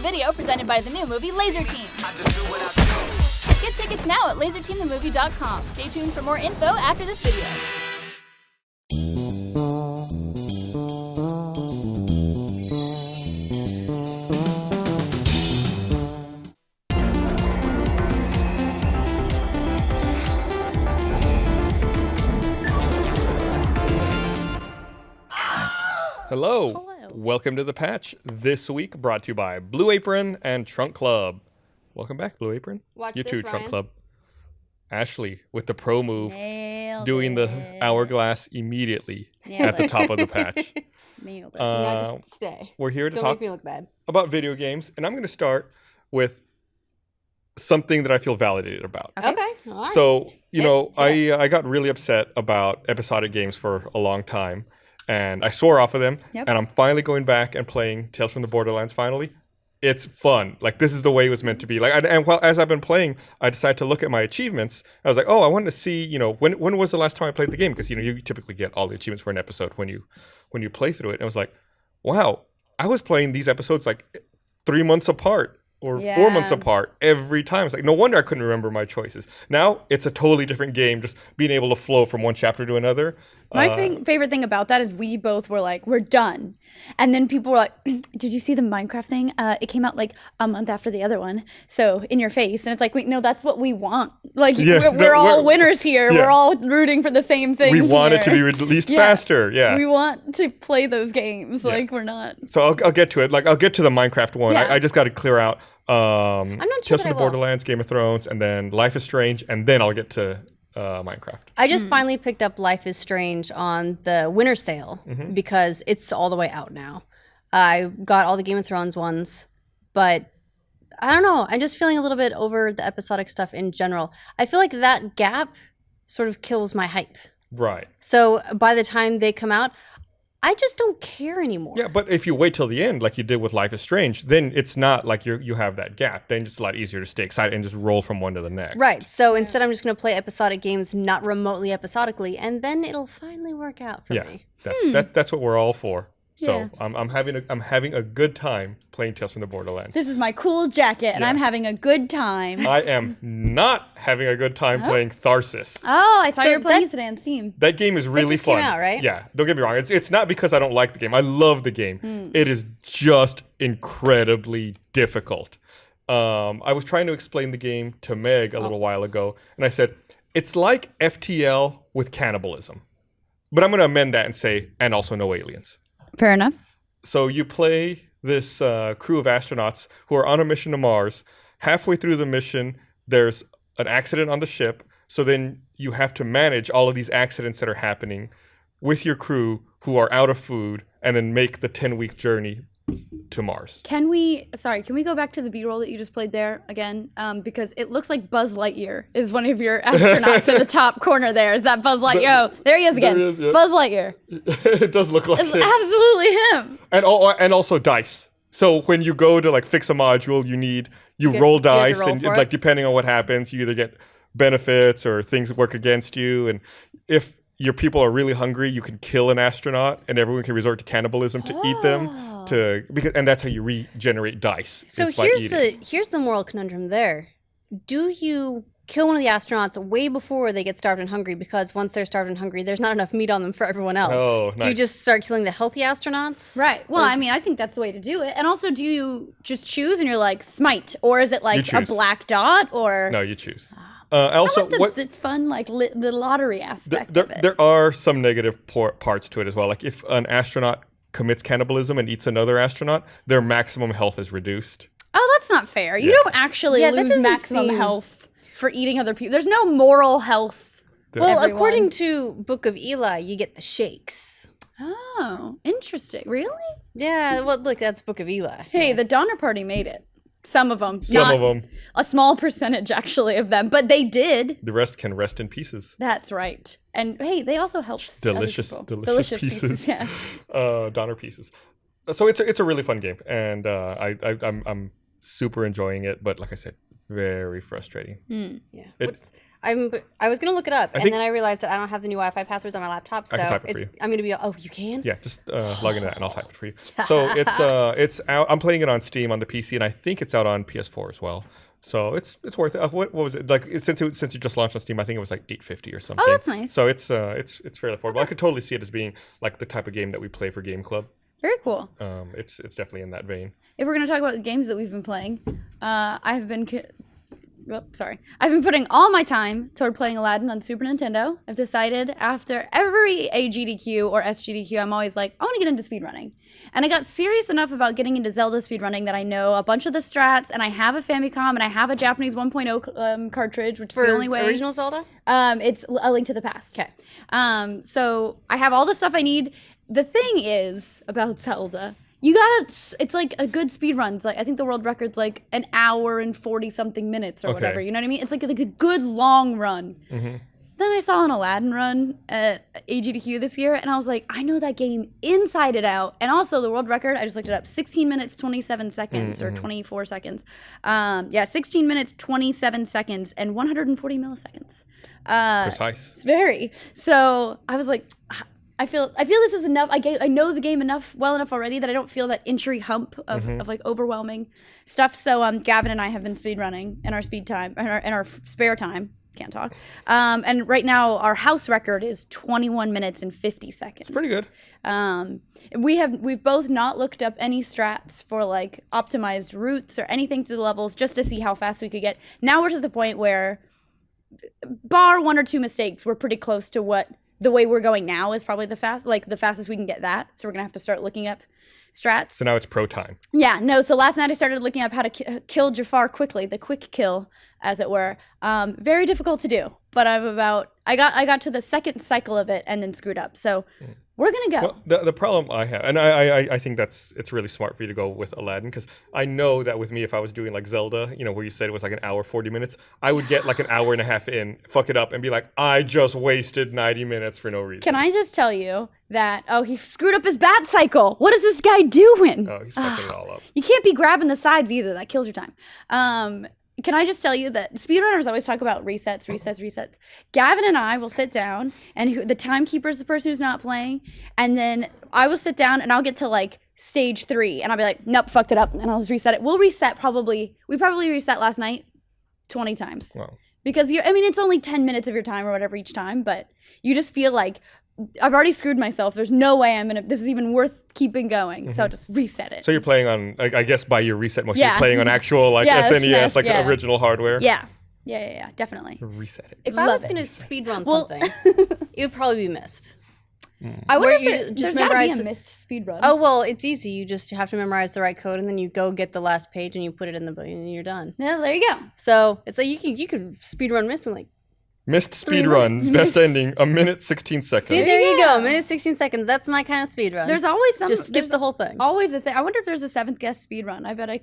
video presented by the new movie Laser Team. Get tickets now at laserteamthemovie.com. Stay tuned for more info after this video. Hello. Welcome to The Patch. This week brought to you by Blue Apron and Trunk Club. Welcome back, Blue Apron. Watch you this, too, Ryan. Trunk Club. Ashley with the pro move, Nailed doing it. the hourglass immediately Nailed at the it. top of the patch. Nailed it. Now just stay. We're here to Don't talk make me look bad. about video games, and I'm going to start with something that I feel validated about. Okay. All right. So, Yes. I got really upset about episodic games for a long time, and I swore off of them, Yep. and I'm finally going back and playing Tales from the Borderlands finally. It's fun. Like, this is the way it was meant to be. Like, and while as I've been playing, I decided to look at my achievements. I was like, oh, I wanted to see, when was the last time I played the game? Because, you typically get all the achievements for an episode when you play through it. And I was like, wow, I was playing these episodes like 3 months apart. Or 4 months Yeah. apart every time. It's like, no wonder I couldn't remember my choices. Now, it's a totally different game, just being able to flow from one chapter to another. My favorite thing about that is we both were like, we're done. And then people were like, did you see the Minecraft thing? It came out like a month after the other one. So in your face. And it's like, wait, no, that's what we want. Like, Yeah, we're all winners here. yeah. We're all rooting for the same thing. We want it to be here. released Yeah. faster. Yeah. We want to play those games. Yeah. Like, we're not. So I'll get to it. Like, I'll get to the Minecraft one. Yeah. I just got to clear out I'm not sure Tales that from I the will. Borderlands, Game of Thrones, and then Life is Strange, and then I'll get to Minecraft. I just finally picked up Life is Strange on the winter sale because it's all the way out now. I got all the Game of Thrones ones, but I don't know. I'm just feeling a little bit over the episodic stuff in general. I feel like that gap sort of kills my hype. Right. So by the time they come out, I just don't care anymore. Yeah, but if you wait till the end, like you did with Life is Strange, then it's not like you have that gap. Then it's a lot easier to stay excited and just roll from one to the next. Right. So instead, I'm just going to play episodic games not remotely episodically, and then it'll finally work out for Yeah, me. that's what we're all for. So Yeah. I'm having a good time playing Tales from the Borderlands. This is my cool jacket, and Yeah. I'm having a good time. I am not having a good time playing Tarsus. Oh, I saw So you were playing that- it today on Steam. That game is really just came fun. out, right? Yeah, don't get me wrong. It's not because I don't like the game. I love the game. It is just incredibly difficult. I was trying to explain the game to Meg a little while ago, and I said, it's like FTL with cannibalism. But I'm going to amend that and say, and also no aliens. Fair enough. So you play this crew of astronauts who are on a mission to Mars. Halfway through the mission, there's an accident on the ship. So then you have to manage all of these accidents that are happening with your crew who are out of food and then make the 10-week journey to Mars. Can we go back to the B-roll that you just played there again? Because it looks like Buzz Lightyear is one of your astronauts in the top corner there. Is that Buzz Lightyear? Oh, there he is again. There he is, yeah. Buzz Lightyear. It does look like It's it. absolutely him. And also dice. So when you go to like fix a module, you roll do you have to dice, roll and for it? like depending on what happens, you either get benefits or things work against you. And if your people are really hungry, you can kill an astronaut, and everyone can resort to cannibalism to eat them. And that's how you regenerate dice. So is by eating. here's the moral conundrum there. Do you kill one of the astronauts way before they get starved and hungry, because once they're starved and hungry, there's not enough meat on them for everyone else? Oh, Do you nice. just start killing the healthy astronauts? Right. Well, I mean, I think that's the way to do it. And also, do you just choose and you're like, smite? Or is it like a choose. black dot? Or No, you choose. Also, I want the fun, like, the lottery aspect of it. there are some negative parts to it as well. Like if an astronaut commits cannibalism and eats another astronaut, their maximum health is reduced. Oh, that's not fair. You don't actually Yeah, that lose doesn't maximum seem- health for eating other people. There's no moral health. Well, Everyone. according to Book of Eli, you get the shakes. Oh, interesting. Really? Yeah, well, look, that's Book of Eli. Hey, the Donner Party made it. Some of them. Some Not of them. A small percentage, actually, of them. But they did. The rest can rest in pieces. That's right. And, hey, they also helped Delicious, other people. delicious pieces. Yes. Donner pieces. So it's a really fun game, and I'm super enjoying it. But like I said, very frustrating. Yeah. It- I was gonna look it up, and then I realized that I don't have the new Wi-Fi passwords on my laptop, so I can type it for you. I'm gonna be. Oh, you can? Yeah, just log into that and I'll type it for you. So it's out. I'm playing it on Steam on the PC, and I think it's out on PS4 as well. So it's worth it. What was it like? Since you just launched on Steam, I think it was like $8.50 or something. Oh, that's nice. So it's fairly affordable. I could totally see it as being like the type of game that we play for Game Club. Very cool. It's definitely in that vein. If we're gonna talk about games that we've been playing, I've been putting all my time toward playing Aladdin on Super Nintendo. I've decided after every AGDQ or SGDQ, I'm always like, I want to get into speedrunning. And I got serious enough about getting into Zelda speedrunning that I know a bunch of the strats, and I have a Famicom, and I have a Japanese 1.0 cartridge, which is the only way. Original Zelda? It's A Link to the Past. Okay. So I have all the stuff I need. The thing is about Zelda, it's like a good speed run. It's like, I think the world record's like an hour and 40 something minutes or whatever. You know what I mean? It's like a good long run. Mm-hmm. Then I saw an Aladdin run at AGDQ this year, and I was like, I know that game inside and out. And also the world record, I just looked it up, 16 minutes, 27 seconds or 24 seconds. 16 minutes, 27 seconds, and 140 milliseconds. Precise. It's very. So I was like, I feel this is enough. I know the game well enough already that I don't feel that entry hump of like overwhelming stuff. So Gavin and I have been speedrunning in our in our spare time. Can't talk. And right now our house record is 21 minutes and 50 seconds. It's pretty good. We've both not looked up any strats for like optimized routes or anything to the levels just to see how fast we could get. Now we're to the point where, bar one or two mistakes, we're pretty close to what the way we're going now is probably the fastest we can get that. So we're gonna have to start looking up strats. So now it's pro time. Yeah, no. So last night I started looking up how to kill Jafar quickly, the quick kill, as it were. Very difficult to do, but I got to the second cycle of it and then screwed up. So we're gonna go. Well, the problem I have, and I think it's really smart for you to go with Aladdin, because I know that with me, if I was doing like Zelda, where you said it was like an hour 40 minutes, I would get like an hour and a half in, fuck it up, and be like, I just wasted 90 minutes for no reason. Can I just tell you that he screwed up his bat cycle? What is this guy doing? Oh, he's fucking it all up. You can't be grabbing the sides either. That kills your time. Can I just tell you that speedrunners always talk about resets. Gavin and I will sit down, and the timekeeper is the person who's not playing, and then I will sit down and I'll get to like stage 3, and I'll be like, nope, fucked it up, and I'll just reset it. We probably reset last night 20 times. Wow. Because it's only 10 minutes of your time or whatever each time, but you just feel like, I've already screwed myself. There's no way this is even worth keeping going. Mm-hmm. So just reset it. So you're playing on, I guess by your reset motion, you're playing on actual like SNES, like original hardware? Yeah, definitely. Reset it. If I was going to speedrun something, it would probably be Myst. I wonder if there's gotta be a Myst speedrun. Oh, well, it's easy. You just have to memorize the right code, and then you go get the last page, and you put it in the book, and you're done. Yeah, there you go. So it's like you could speedrun Myst in like Myst speedrun, best ending, 1 minute 16 seconds. See, there you go, 1 minute 16 seconds. That's my kind of speedrun. There's always just skip the whole thing. Always a thing. I wonder if there's a 7th guest speedrun. I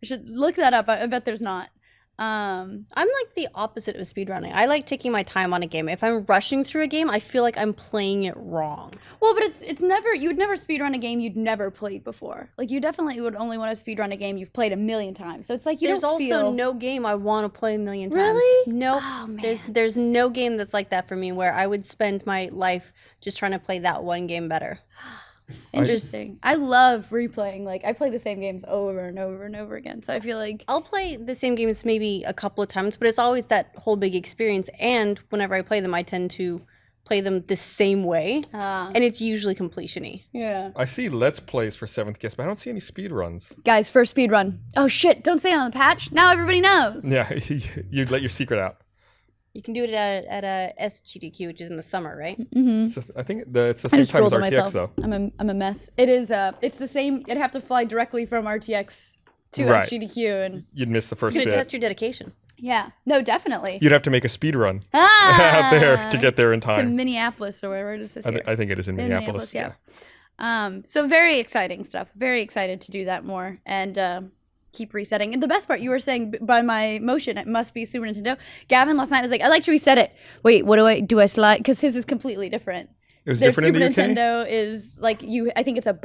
should look that up. I bet there's not. I'm like the opposite of speedrunning. I like taking my time on a game. If I'm rushing through a game, I feel like I'm playing it wrong. Well, but it's never, you would never speedrun a game you'd never played before. Like, you definitely would only want to speedrun a game you've played 1,000,000 times. So it's like there's also no game I want to play 1,000,000 times. Really? No. Oh, man. There's no game that's like that for me where I would spend my life just trying to play that one game better. Interesting. I love replaying. Like, I play the same games over and over and over again. So I feel like I'll play the same games maybe a couple of times, but it's always that whole big experience. And whenever I play them, I tend to play them the same way, and it's usually completion-y. Yeah. I see Let's Plays for 7th Guest, but I don't see any speed runs. Guys, first speed run. Oh shit! Don't say it on the patch. Now everybody knows. Yeah, you'd let your secret out. You can do it at a SGDQ, which is in the summer, right? Mm-hmm. I think it's the same time as RTX, though. I'm a mess. It is. It's the same. You'd have to fly directly from RTX to SGDQ, and you'd miss the first bit. bit. Test your dedication. Yeah. No, definitely. You'd have to make a speed run out there to get there in time. To Minneapolis or wherever it is this year. I think it is in Minneapolis. Yeah. So very exciting stuff. Very excited to do that more and keep resetting. And the best part, you were saying by my motion, it must be Super Nintendo. Gavin last night was like, I like to reset it. Wait, what do I slide? Because his is completely different. It was Their different Super in the UK? Nintendo is like I think it's a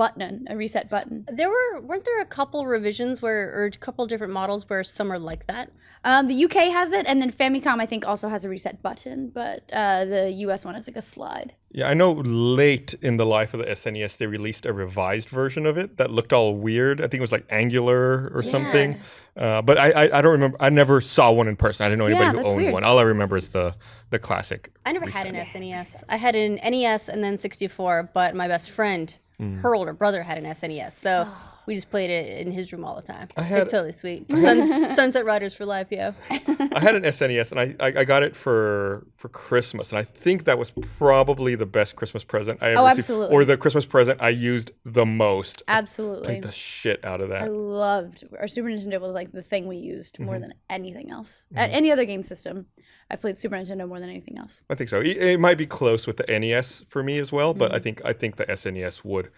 reset button. Weren't there a couple revisions or a couple different models where some are like that? The UK has it, and then Famicom I think also has a reset button, but the US one is like a slide. Yeah, I know late in the life of the SNES, they released a revised version of it that looked all weird. I think it was like angular or something. But I don't remember. I never saw one in person. I didn't know anybody who that's owned weird. one. All I remember is the classic. I never had an SNES. I had an NES and then 64, but my best friend, her older brother, had an SNES. So we just played it in his room all the time. It's totally sweet. Sunset Riders for life, yo. I had an SNES, and I got it for Christmas, and I think that was probably the best Christmas present I ever received, absolutely. or the Christmas present I used the most. Absolutely. Played the shit out of I that. loved our Super Nintendo was like the thing we used more than anything else. At any other game system, I played Super Nintendo more than anything else. I think so. It might be close with the NES for me as well, but I think the SNES would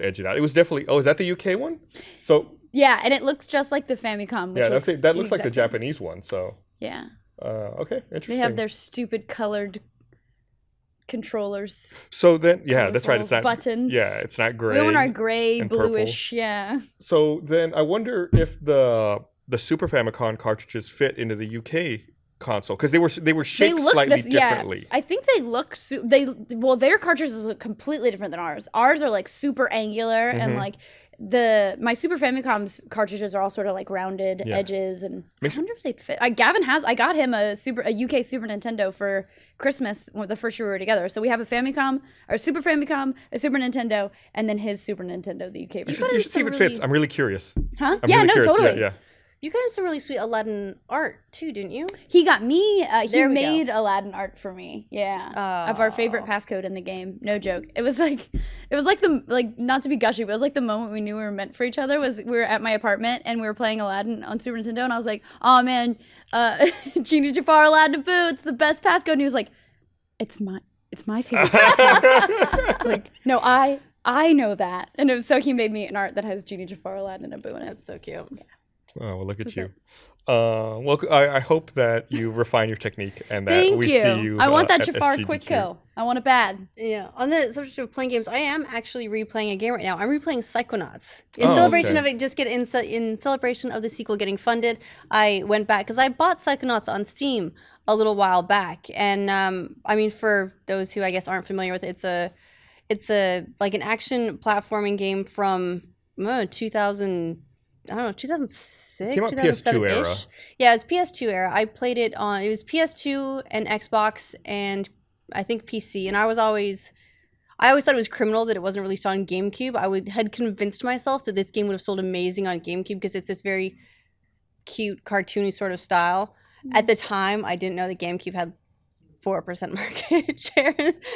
edge it out. It was definitely. Oh, is that the UK one? So Yeah, and it looks just like the Famicom. Which yeah, that looks like the exact same. Japanese one. So Yeah, okay, interesting. they have their stupid colored controllers. So then, yeah, that's right. It's not buttons. Yeah, it's not gray. We want our gray, and bluish. Yeah. So then, I wonder if the Super Famicom cartridges fit into the UK console because they were shaped slightly differently. Yeah, I think they look. Their cartridges look completely different than ours. Ours are like super angular and like. My Super Famicom's cartridges are all sort of like rounded edges, and I wonder if they'd fit. I got him a UK Super Nintendo for Christmas the first year we were together. So we have a Famicom, or Super Famicom, a Super Nintendo, and then his Super Nintendo, the UK version. You should see if it fits. I'm really curious. Huh? I'm really curious. Totally. Yeah. You got some really sweet Aladdin art too, didn't you? He got me. He we made Aladdin art for me. Yeah, of our favorite passcode in the game. No joke. It was like not to be gushy, but it was like the moment we knew we were meant for each other. Was we were at my apartment and we were playing Aladdin on Super Nintendo, and I was like, "Oh man, Genie Jafar Aladdin Boo, it's the best passcode." And he was like, "It's my favorite passcode." Like, no, I know that, and so he made me an art that has Genie Jafar Aladdin and Boo in it. It's so cute. Yeah. Oh, well, look at you. Well, I hope that you refine your technique and that Thank we you. see you. I want that at Jafar SGDQ. quick kill. I want it bad. Yeah. On the subject of playing games, I am actually replaying a game right now. I'm replaying Psychonauts. In celebration of it, in celebration of the sequel getting funded, I went back because I bought Psychonauts on Steam a little while back, and I mean, for those who I guess aren't familiar with it, it's a like an action platforming game from 2000. I don't know, 2006, Came out PS2 era. Yeah, it was PS2 era. I played it was PS2 and Xbox and I think PC. And I always thought it was criminal that it wasn't released on GameCube. Had convinced myself that this game would have sold amazing on GameCube because it's this very cute, cartoony sort of style. At the time, I didn't know that GameCube had 4% market share.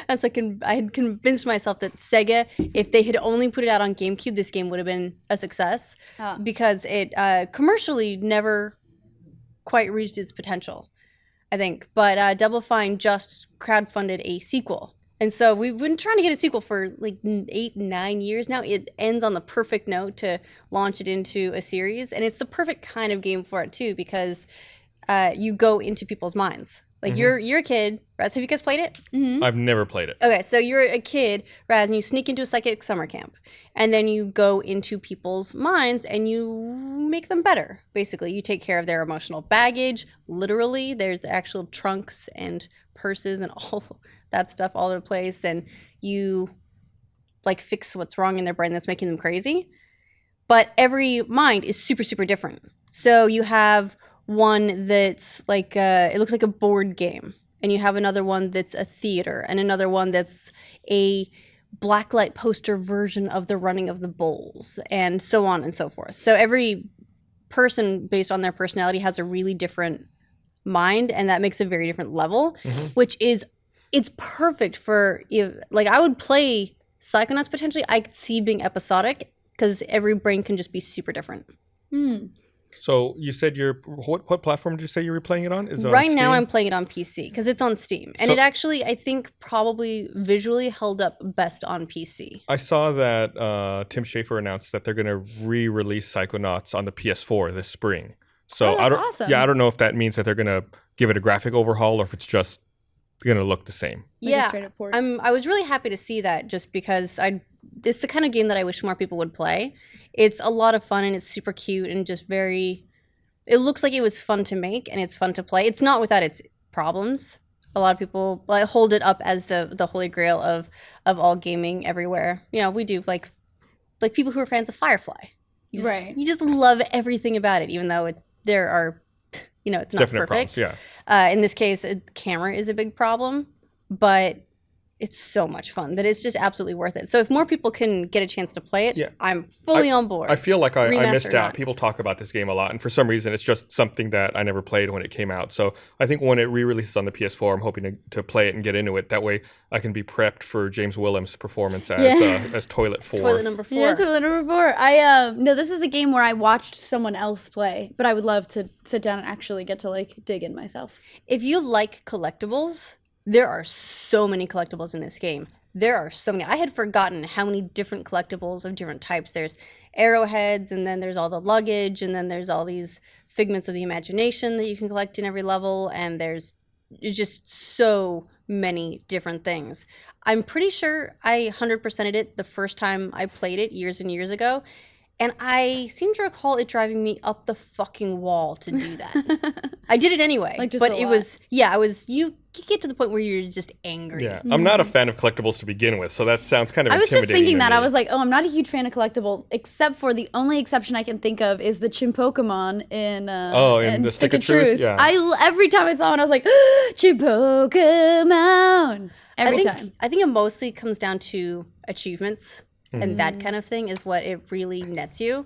And so I had convinced myself that Sega, if they had only put it out on GameCube, this game would have been a success because it commercially never quite reached its potential, I think. But Double Fine just crowdfunded a sequel. And so we've been trying to get a sequel for like 8-9 years now. It ends on the perfect note to launch it into a series. And it's the perfect kind of game for it too, because you go into people's minds. Like you're a kid. Raz, have you guys played it? Mm-hmm. I've never played it. Okay, so you're a kid, Raz, and you sneak into a psychic summer camp. And then you go into people's minds and you make them better. Basically, you take care of their emotional baggage. Literally, there's actual trunks and purses and all that stuff all over the place. And you like fix what's wrong in their brain that's making them crazy. But every mind is super, super different. So you have one that's like it looks like a board game, and you have another one that's a theater, and another one that's a blacklight poster version of the running of the bulls, and so on and so forth. So every person, based on their personality, has a really different mind, and that makes a very different level, which is it's perfect for like I would play Psychonauts potentially. I could see being episodic because every brain can just be super different. So you said what platform did you say you were playing it on? Is it right on now Steam? I'm playing it on PC because it's on Steam, and it actually I think probably visually held up best on PC. I saw that Tim Schafer announced that they're going to re-release Psychonauts on the PS4 this spring. So that's awesome. I don't know if that means that they're going to give it a graphic overhaul or if it's just going to look the same. Yeah, straight up port. I was really happy to see that, just because it's the kind of game that I wish more people would play. It's a lot of fun and it's super cute and just very. It looks like it was fun to make and it's fun to play. It's not without its problems. A lot of people hold it up as the holy grail of all gaming everywhere. You know, we do like people who are fans of Firefly. You just love everything about it, even though there are, it's not Definite perfect. problems, yeah. In this case, camera is a big problem, but it's so much fun that it's just absolutely worth it. So if more people can get a chance to play it, I'm fully on board. I feel like I Remaster missed or out. not. People talk about this game a lot, and for some reason, it's just something that I never played when it came out. So I think when it re-releases on the PS4, I'm hoping to play it and get into it. That way, I can be prepped for James Willems' performance as Toilet 4. Toilet number 4. Yeah, Toilet number 4. No, this is a game where I watched someone else play, but I would love to sit down and actually get to dig in myself. If you like collectibles, there are so many collectibles in this game. There are so many. I had forgotten how many different collectibles of different types. There's arrowheads, and then there's all the luggage, and then there's all these figments of the imagination that you can collect in every level, and there's just so many different things. I'm pretty sure I 100%ed it the first time I played it years and years ago, and I seem to recall it driving me up the fucking wall to do that. I did it anyway, but it was, you get to the point where you're just angry. Yeah, I'm not a fan of collectibles to begin with, so that sounds kind of I was intimidating. just thinking to that. me. I was like, I'm not a huge fan of collectibles, except for the only exception I can think of is the Chimpokemon in the Stick of Truth? Yeah. Every time I saw one, I was like, Chimpokemon! Every time. I think it mostly comes down to achievements, and that kind of thing is what it really nets you.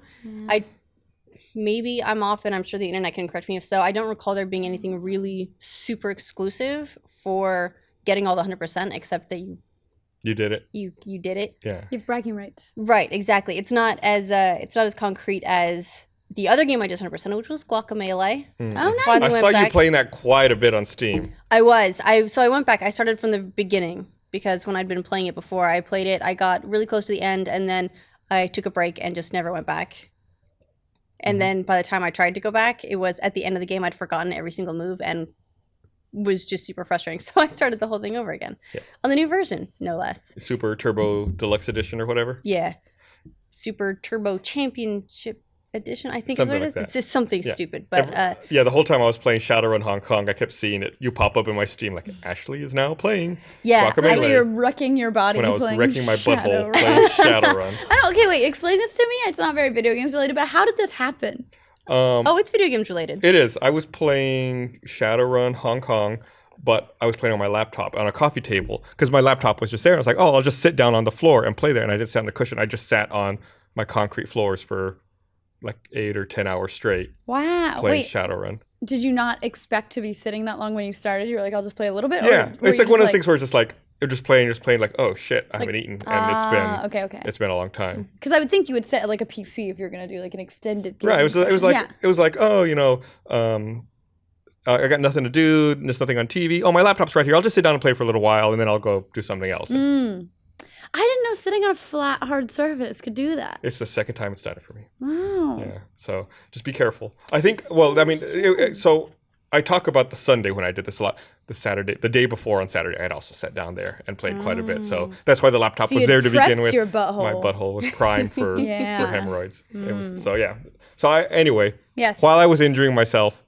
Maybe I'm off, and I'm sure the internet can correct me if so. I don't recall there being anything really super exclusive for getting all the 100%, except that you did it. You did it. Yeah. You have bragging rights. Right, exactly. It's not as concrete as the other game I just 100%, which was Guacamelee. Oh, nice. I saw you playing that quite a bit on Steam. I was. So I went back. I started from the beginning because when I'd been playing it before, I played it. I got really close to the end, and then I took a break and just never went back. And then by the time I tried to go back, it was at the end of the game. I'd forgotten every single move and was just super frustrating. So I started the whole thing over again on the new version, no less. Super Turbo Deluxe Edition or whatever. Yeah, Super Turbo Championship Edition, I think Something is what like it is. that. It's just something stupid, but the whole time I was playing Shadowrun Hong Kong, I kept seeing it. You pop up in my Steam like Ashley is now playing. Yeah, Guacamelee. So you're wrecking your body When I was playing wrecking my butthole Shadowrun. playing Shadowrun. Okay, wait, explain this to me. It's not very video games related, but how did this happen? it's video games related. It is. I was playing Shadowrun Hong Kong, but I was playing on my laptop on a coffee table because my laptop was just there. I was like, I'll just sit down on the floor and play there. And I didn't sit on the cushion. I just sat on my concrete floors for like 8 or 10 hours straight. Wow. Playing Wait, Shadowrun. did you not expect to be sitting that long when you started? You were like, I'll just play a little bit? Yeah. Or were It's you like one of those just things where it's just like, you're just playing, like, oh shit, I haven't eaten. And okay. it's been a long time. Because I would think you would set like a PC if you're going to do like an extended game. Right. It was like, yeah. it was like, oh, I got nothing to do. There's nothing on TV. Oh, my laptop's right here. I'll just sit down and play for a little while, and then I'll go do something else. I didn't know sitting on a flat, hard surface could do that. It's the second time it's done it for me. Wow. Yeah. So just be careful. I think, so I talk about the Sunday when I did this a lot. The day before on Saturday, I had also sat down there and played quite a bit. So that's why the laptop So was you there to begin prepped with. your butthole. My butthole was primed for, Yeah. for hemorrhoids. It was, so yeah. So anyway, Yes. while I was injuring myself,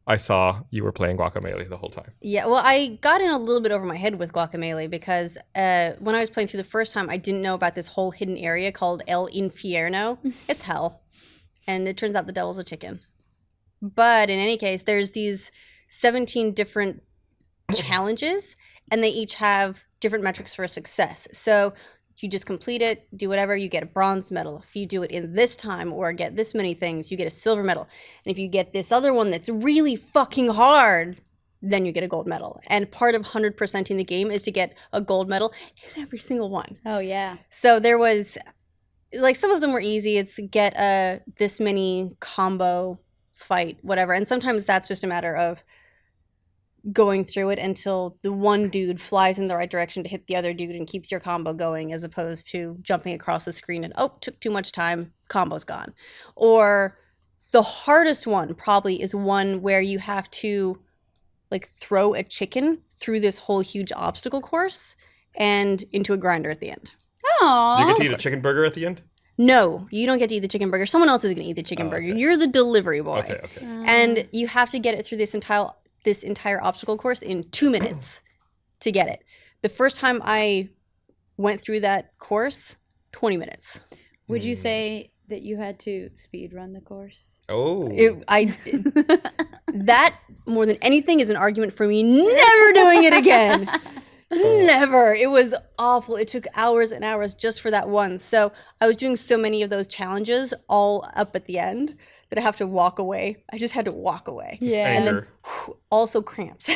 I saw you were playing Guacamelee the whole time. Yeah, well, I got in a little bit over my head with Guacamelee because when I was playing through the first time, I didn't know about this whole hidden area called El Infierno. It's hell. And it turns out the devil's a chicken. But in any case, there's these 17 different challenges, and they each have different metrics for success. So you just complete it, do whatever, you get a bronze medal. If you do it in this time or get this many things, you get a silver medal. And if you get this other one that's really fucking hard, then you get a gold medal. And part of 100%ing the game is to get a gold medal in every single one. Oh, yeah. So there was, like, some of them were easy. It's get this many combo fight, whatever. And sometimes that's just a matter of going through it until the one dude flies in the right direction to hit the other dude and keeps your combo going, as opposed to jumping across the screen and, took too much time, combo's gone. Or the hardest one probably is one where you have to like throw a chicken through this whole huge obstacle course and into a grinder at the end. Oh, Do you get to eat a chicken burger at the end? No, you don't get to eat the chicken burger. Someone else is going to eat the chicken burger. Okay. You're the delivery boy. Okay. And you have to get it through this entire obstacle course in 2 minutes to get it. The first time I went through that course, 20 minutes. Would you say that you had to speed run the course? Oh. That, more than anything, is an argument for me never doing it again. Never. It was awful. It took hours and hours just for that one. So I was doing so many of those challenges all up at the end that I have to walk away. I just had to walk away. Yeah. And then also cramps.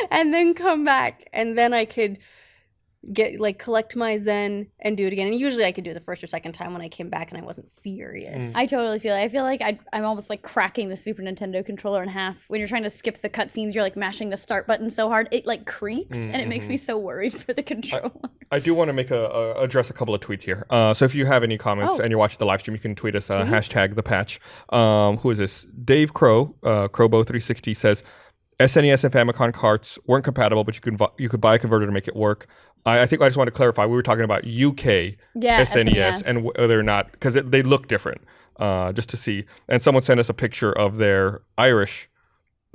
And then come back. And then I could collect my Zen and do it again. And usually I could do it the first or second time when I came back and I wasn't furious. I totally feel it. I feel like I'm almost like cracking the Super Nintendo controller in half. When you're trying to skip the cutscenes, you're like mashing the start button so hard. It like creaks and it makes me so worried for the controller. I do want to address a couple of tweets here. So if you have any comments and you're watching the live stream, you can tweet us, hashtag the patch. Who is this? Dave Crow, Crowbo360 says, SNES and Famicom carts weren't compatible, but you could buy a converter to make it work. I think I just want to clarify. We were talking about UK SNES and whether or not, because they look different, just to see. And someone sent us a picture of their Irish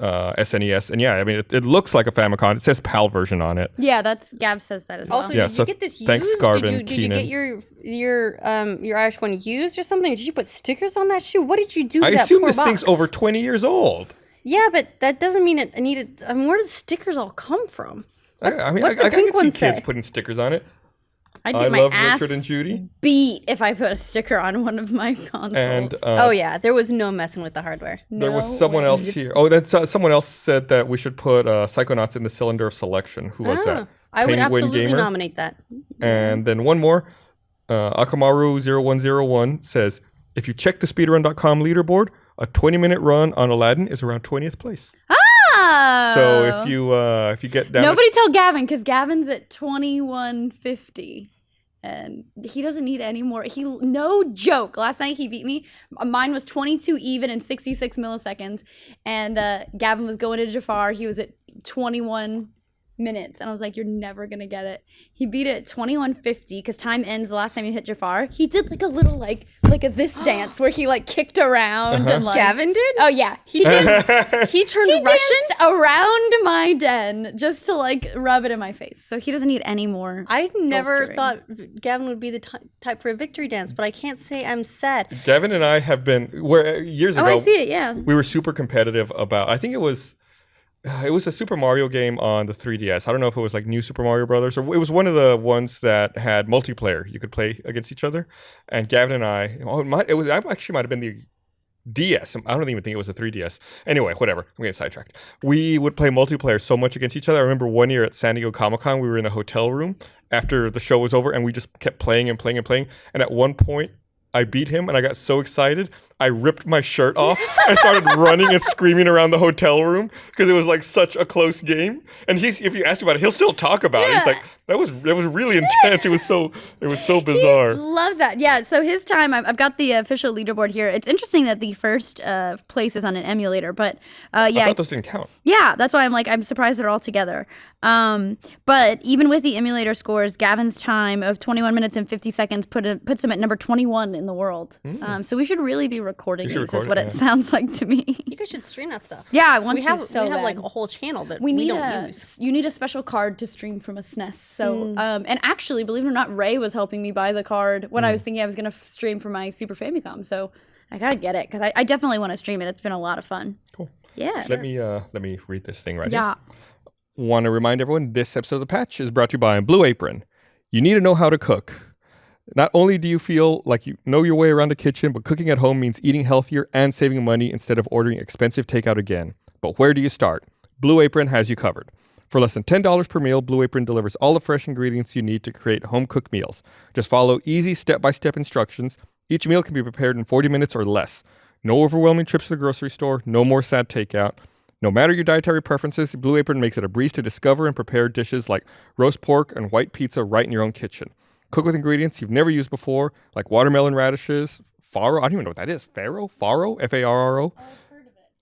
SNES. And yeah, I mean, it looks like a Famicom. It says PAL version on it. Yeah, Gav says that as well. Also, did you get this used? Thanks, Garvin, did you get your Irish one used or something? Did you put stickers on that shoe? What did you do to that I assume poor this box? thing's over 20 years old. Yeah, but that doesn't mean it needed. I mean, where do the stickers all come from? I can see kids putting stickers on it. I'd I get my love ass Richard and Judy. beat if I put a sticker on one of my consoles. And Oh yeah, there was no messing with the hardware. there was someone else here. Oh, then someone else said that we should put Psychonauts in the cylinder of selection. Who was that? I would Penguin absolutely Gamer? nominate that. And then one more. Akamaru0101 says, if you check the speedrun.com leaderboard, a 20-minute run on Aladdin is around 20th place. Oh. So if you get down, Nobody tell Gavin because Gavin's at 2150. And he doesn't need any more. No joke. Last night he beat me. Mine was 22 even in 66 milliseconds. And Gavin was going to Jafar. He was at 21 minutes. And I was like, you're never going to get it. He beat it at 2150 because time ends the last time you hit Jafar. He did like a little like a this dance where he like kicked around and like. Gavin did? Oh yeah. He turned He Russian? danced around my den just to like rub it in my face. So he doesn't need any more. I never bolstering. thought Gavin would be the type for a victory dance, but I can't say I'm sad. Gavin and I have been years ago. Oh, I see it. Yeah. We were super competitive about. I think it was a Super Mario game on the 3DS. I don't know if it was like New Super Mario Brothers or it was one of the ones that had multiplayer. You could play against each other. And Gavin and I, it actually might have been the DS. I don't even think it was a 3DS. Anyway, whatever. I'm getting sidetracked. We would play multiplayer so much against each other. I remember one year at San Diego Comic-Con, we were in a hotel room after the show was over and we just kept playing and playing and playing. And at one point, I beat him and I got so excited, I ripped my shirt off and started running and screaming around the hotel room because it was like such a close game. And if you ask him about it, he'll still talk about it. He's like, that was really intense. It was so bizarre. He loves that. Yeah. So his time, I've got the official leaderboard here. It's interesting that the first place is on an emulator, but yeah. I thought those didn't count. Yeah, that's why I'm surprised they're all together. But even with the emulator scores, Gavin's time of 21 minutes and 50 seconds puts him at number 21 in the world. So we should really be recording these, is what it sounds like to me. You guys should stream that stuff. Yeah, I want we to have so bad. like a whole channel that we don't use. You need a special card to stream from a SNES. So, and actually, believe it or not, Ray was helping me buy the card when I was thinking I was going to stream from my Super Famicom. So I got to get it because I definitely want to stream it. It's been a lot of fun. Cool. Yeah. Let me read this thing right Yeah. here. Want to remind everyone, this episode of The Patch is brought to you by Blue Apron. You need to know how to cook. Not only do you feel like you know your way around the kitchen, but cooking at home means eating healthier and saving money instead of ordering expensive takeout again. But where do you start? Blue Apron has you covered. For less than $10 per meal, Blue Apron delivers all the fresh ingredients you need to create home-cooked meals. Just follow easy step-by-step instructions. Each meal can be prepared in 40 minutes or less. No overwhelming trips to the grocery store, no more sad takeout. No matter your dietary preferences, Blue Apron makes it a breeze to discover and prepare dishes like roast pork and white pizza right in your own kitchen. Cook with ingredients you've never used before, like watermelon radishes, farro. I don't even know what that is. Farro? F-A-R-R-O?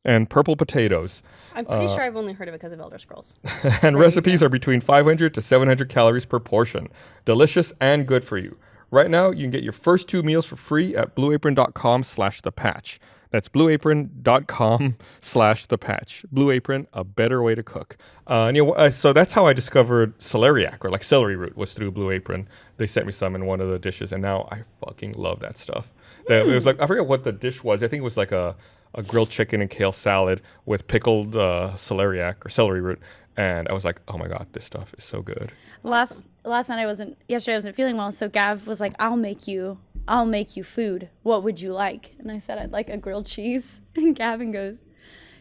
and purple potatoes. I'm pretty sure I've only heard of it because of Elder Scrolls. And recipes are between 500 to 700 calories per portion. Delicious and good for you. Right now, you can get your first 2 meals for free at blueapron.com/thepatch. That's blueapron.com/thepatch. Blue Apron, a better way to cook. So that's how I discovered celeriac, or like celery root, was through Blue Apron. They sent me some in one of the dishes, and now I fucking love that stuff. It was like, I forget what the dish was. I think it was like a grilled chicken and kale salad with pickled celeriac or celery root. And I was like, oh my God, this stuff is so good. Yesterday I wasn't feeling well, so Gav was like, I'll make you food. What would you like? And I said, I'd like a grilled cheese. And Gavin goes,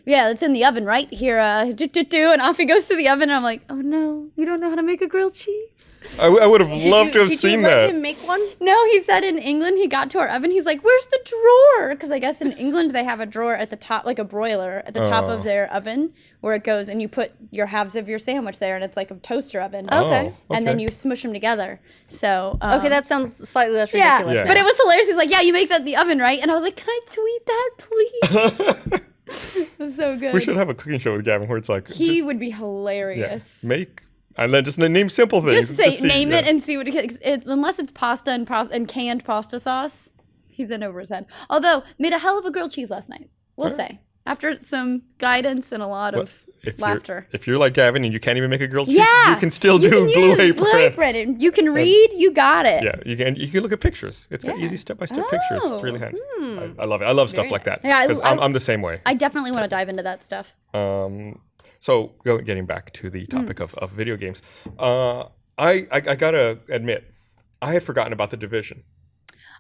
yeah, it's in the oven right here. And off he goes to the oven. And I'm like, oh no, you don't know how to make a grilled cheese? I would have loved to have seen that. Did you let him make one? No, he said in England, he got to our oven. He's like, where's the drawer? Because I guess in England they have a drawer at the top, like a broiler at the top of their oven, where it goes and you put your halves of your sandwich there, and it's like a toaster oven. Okay. And then you smush them together. So okay, that sounds slightly less ridiculous. Yeah. But it was hilarious. He's like, yeah, you make that in the oven, right? And I was like, can I tweet that, please? It was so good. We should have a cooking show with Gavin where it's like... He would be hilarious. Make... And then just name simple things. Just name it and see what it's unless it's pasta and canned pasta sauce, he's in over his head. Although, made a hell of a grilled cheese last night, we'll say. After some guidance and a lot of laughter. If you're like Gavin and you can't even make a grilled cheese, you can still do Blue Apron. Blue Apron. And you can read, you got it. Yeah, you can look at pictures. It's got easy step-by-step pictures. It's really handy. I love it. I love stuff like that. Yeah, Because I'm the same way. I definitely want to dive into that stuff. So getting back to the topic of video games, I gotta admit, I had forgotten about The Division.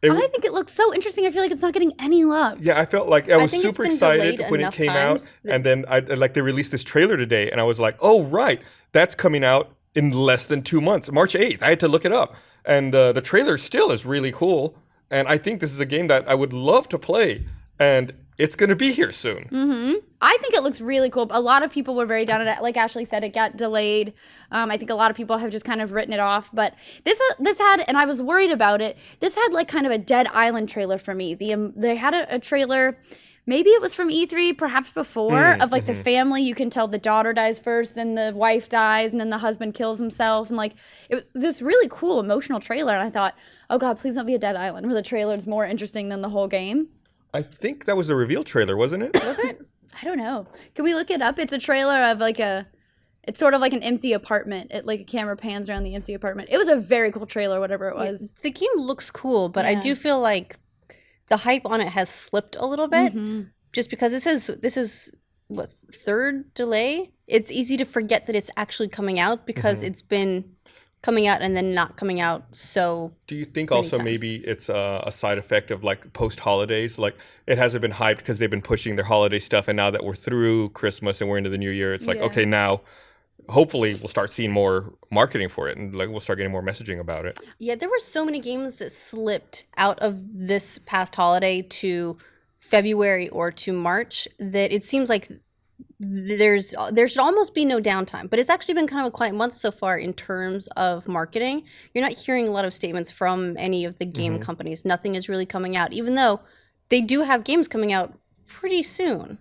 I think it looks so interesting. I feel like it's not getting any love. Yeah, I felt like I was super excited when it came out, and then they released this trailer today, and I was like, oh right, that's coming out in less than 2 months, March 8th. I had to look it up, and the trailer still is really cool, and I think this is a game that I would love to play, and it's going to be here soon. Mm-hmm. I think it looks really cool. A lot of people were very down on it. Like Ashley said, it got delayed. I think a lot of people have just kind of written it off. But this had, and I was worried about it, this had like kind of a Dead Island trailer for me. They had a trailer, maybe it was from E3, perhaps before, of like the family. You can tell the daughter dies first, then the wife dies, and then the husband kills himself. And like, it was this really cool emotional trailer. And I thought, oh God, please don't be a Dead Island where the trailer is more interesting than the whole game. I think that was the reveal trailer, wasn't it? Was it? I don't know. Can we look it up? It's a trailer of it's sort of like an empty apartment. Like a camera pans around the empty apartment. It was a very cool trailer, whatever it was. The game looks cool, but I do feel like the hype on it has slipped a little bit. Just because this is what, third delay? It's easy to forget that it's actually coming out because it's been coming out and then not coming out so do you think also maybe it's a side effect of like post holidays, like it hasn't been hyped because they've been pushing their holiday stuff, and now that we're through Christmas and we're into the new year, it's like okay, now hopefully we'll start seeing more marketing for it, and like we'll start getting more messaging about it. Yeah, there were so many games that slipped out of this past holiday to February or to March that it seems like there should almost be no downtime, but it's actually been kind of a quiet month so far in terms of marketing. You're not hearing a lot of statements from any of the game companies. Nothing is really coming out, even though they do have games coming out pretty soon.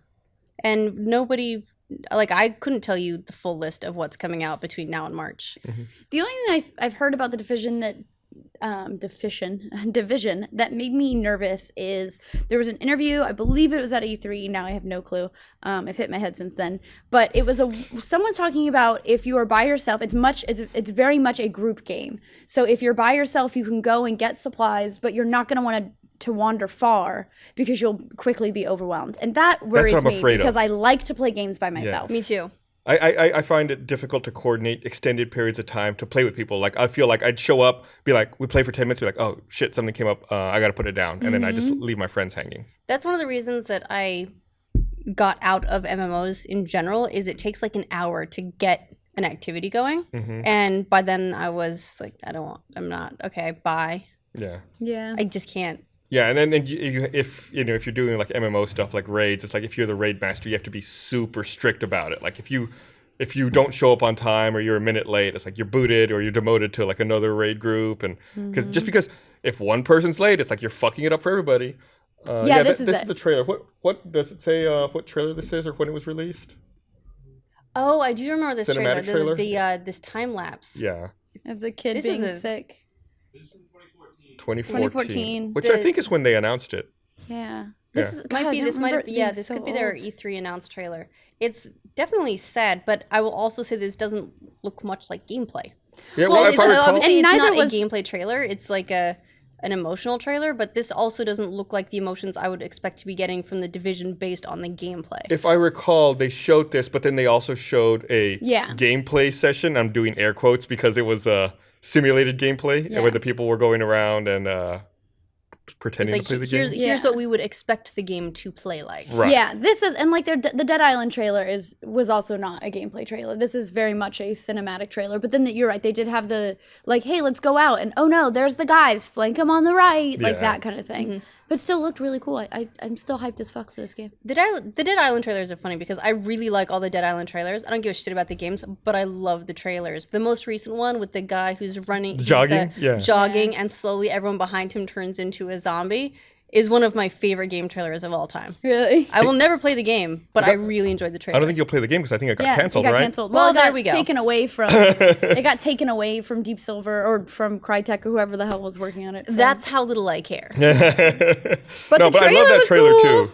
And nobody, like, I couldn't tell you the full list of what's coming out between now and March. The only thing I've heard about the Division that division that made me nervous is there was an interview, I believe it was at E3, now I have no clue, I've hit my head since then, but it was someone talking about if you are by yourself, it's very much a group game. So if you're by yourself, you can go and get supplies, but you're not going to want to wander far because you'll quickly be overwhelmed, and that worries me because I like to play games by myself. Me too. I find it difficult to coordinate extended periods of time to play with people. Like, I feel like I'd show up, be like, we play for 10 minutes, be like, oh, shit, something came up, I got to put it down. And then I just leave my friends hanging. That's one of the reasons that I got out of MMOs in general, is it takes like an hour to get an activity going. And by then I was like, I'm not, okay, bye. Yeah. I just can't. Yeah, and then if you're doing like MMO stuff like raids, it's like if you're the raid master, you have to be super strict about it. Like if you don't show up on time or you're a minute late, it's like you're booted or you're demoted to like another raid group, and because if one person's late, it's like you're fucking it up for everybody. This is it. the trailer. What does it say? What trailer this is, or when it was released? Oh, I do remember this Cinematic trailer. This time lapse. Yeah. Of the kid being sick. 2014. Which I think is when they announced it. Yeah. This could be their E3 announced trailer. It's definitely sad, but I will also say this doesn't look much like gameplay. Yeah, well, if I recall, obviously it's not a gameplay trailer. It's like an emotional trailer, but this also doesn't look like the emotions I would expect to be getting from the Division based on the gameplay. If I recall, they showed this, but then they also showed a gameplay session. I'm doing air quotes because it was a simulated gameplay where the people were going around and pretending to play the game. Here's what we would expect the game to play like. Right. Yeah, this is, and like the Dead Island trailer was also not a gameplay trailer. This is very much a cinematic trailer. But then you're right, they did have the like, hey, let's go out, and oh no, there's the guys, flank them on the right, like that kind of thing. Mm-hmm. But still looked really cool. I'm still hyped as fuck for this game. The Dead Island trailers are funny because I really like all the Dead Island trailers. I don't give a shit about the games, but I love the trailers. The most recent one with the guy who's running, jogging, and slowly everyone behind him turns into a zombie is one of my favorite game trailers of all time. Really? I will never play the game, but I really enjoyed the trailer. I don't think you'll play the game because I think it got canceled, it got right? Canceled. Well, there we go. Taken away from it got taken away from Deep Silver or from Crytek or whoever the hell was working on it. That's how little I care. But I love that trailer too.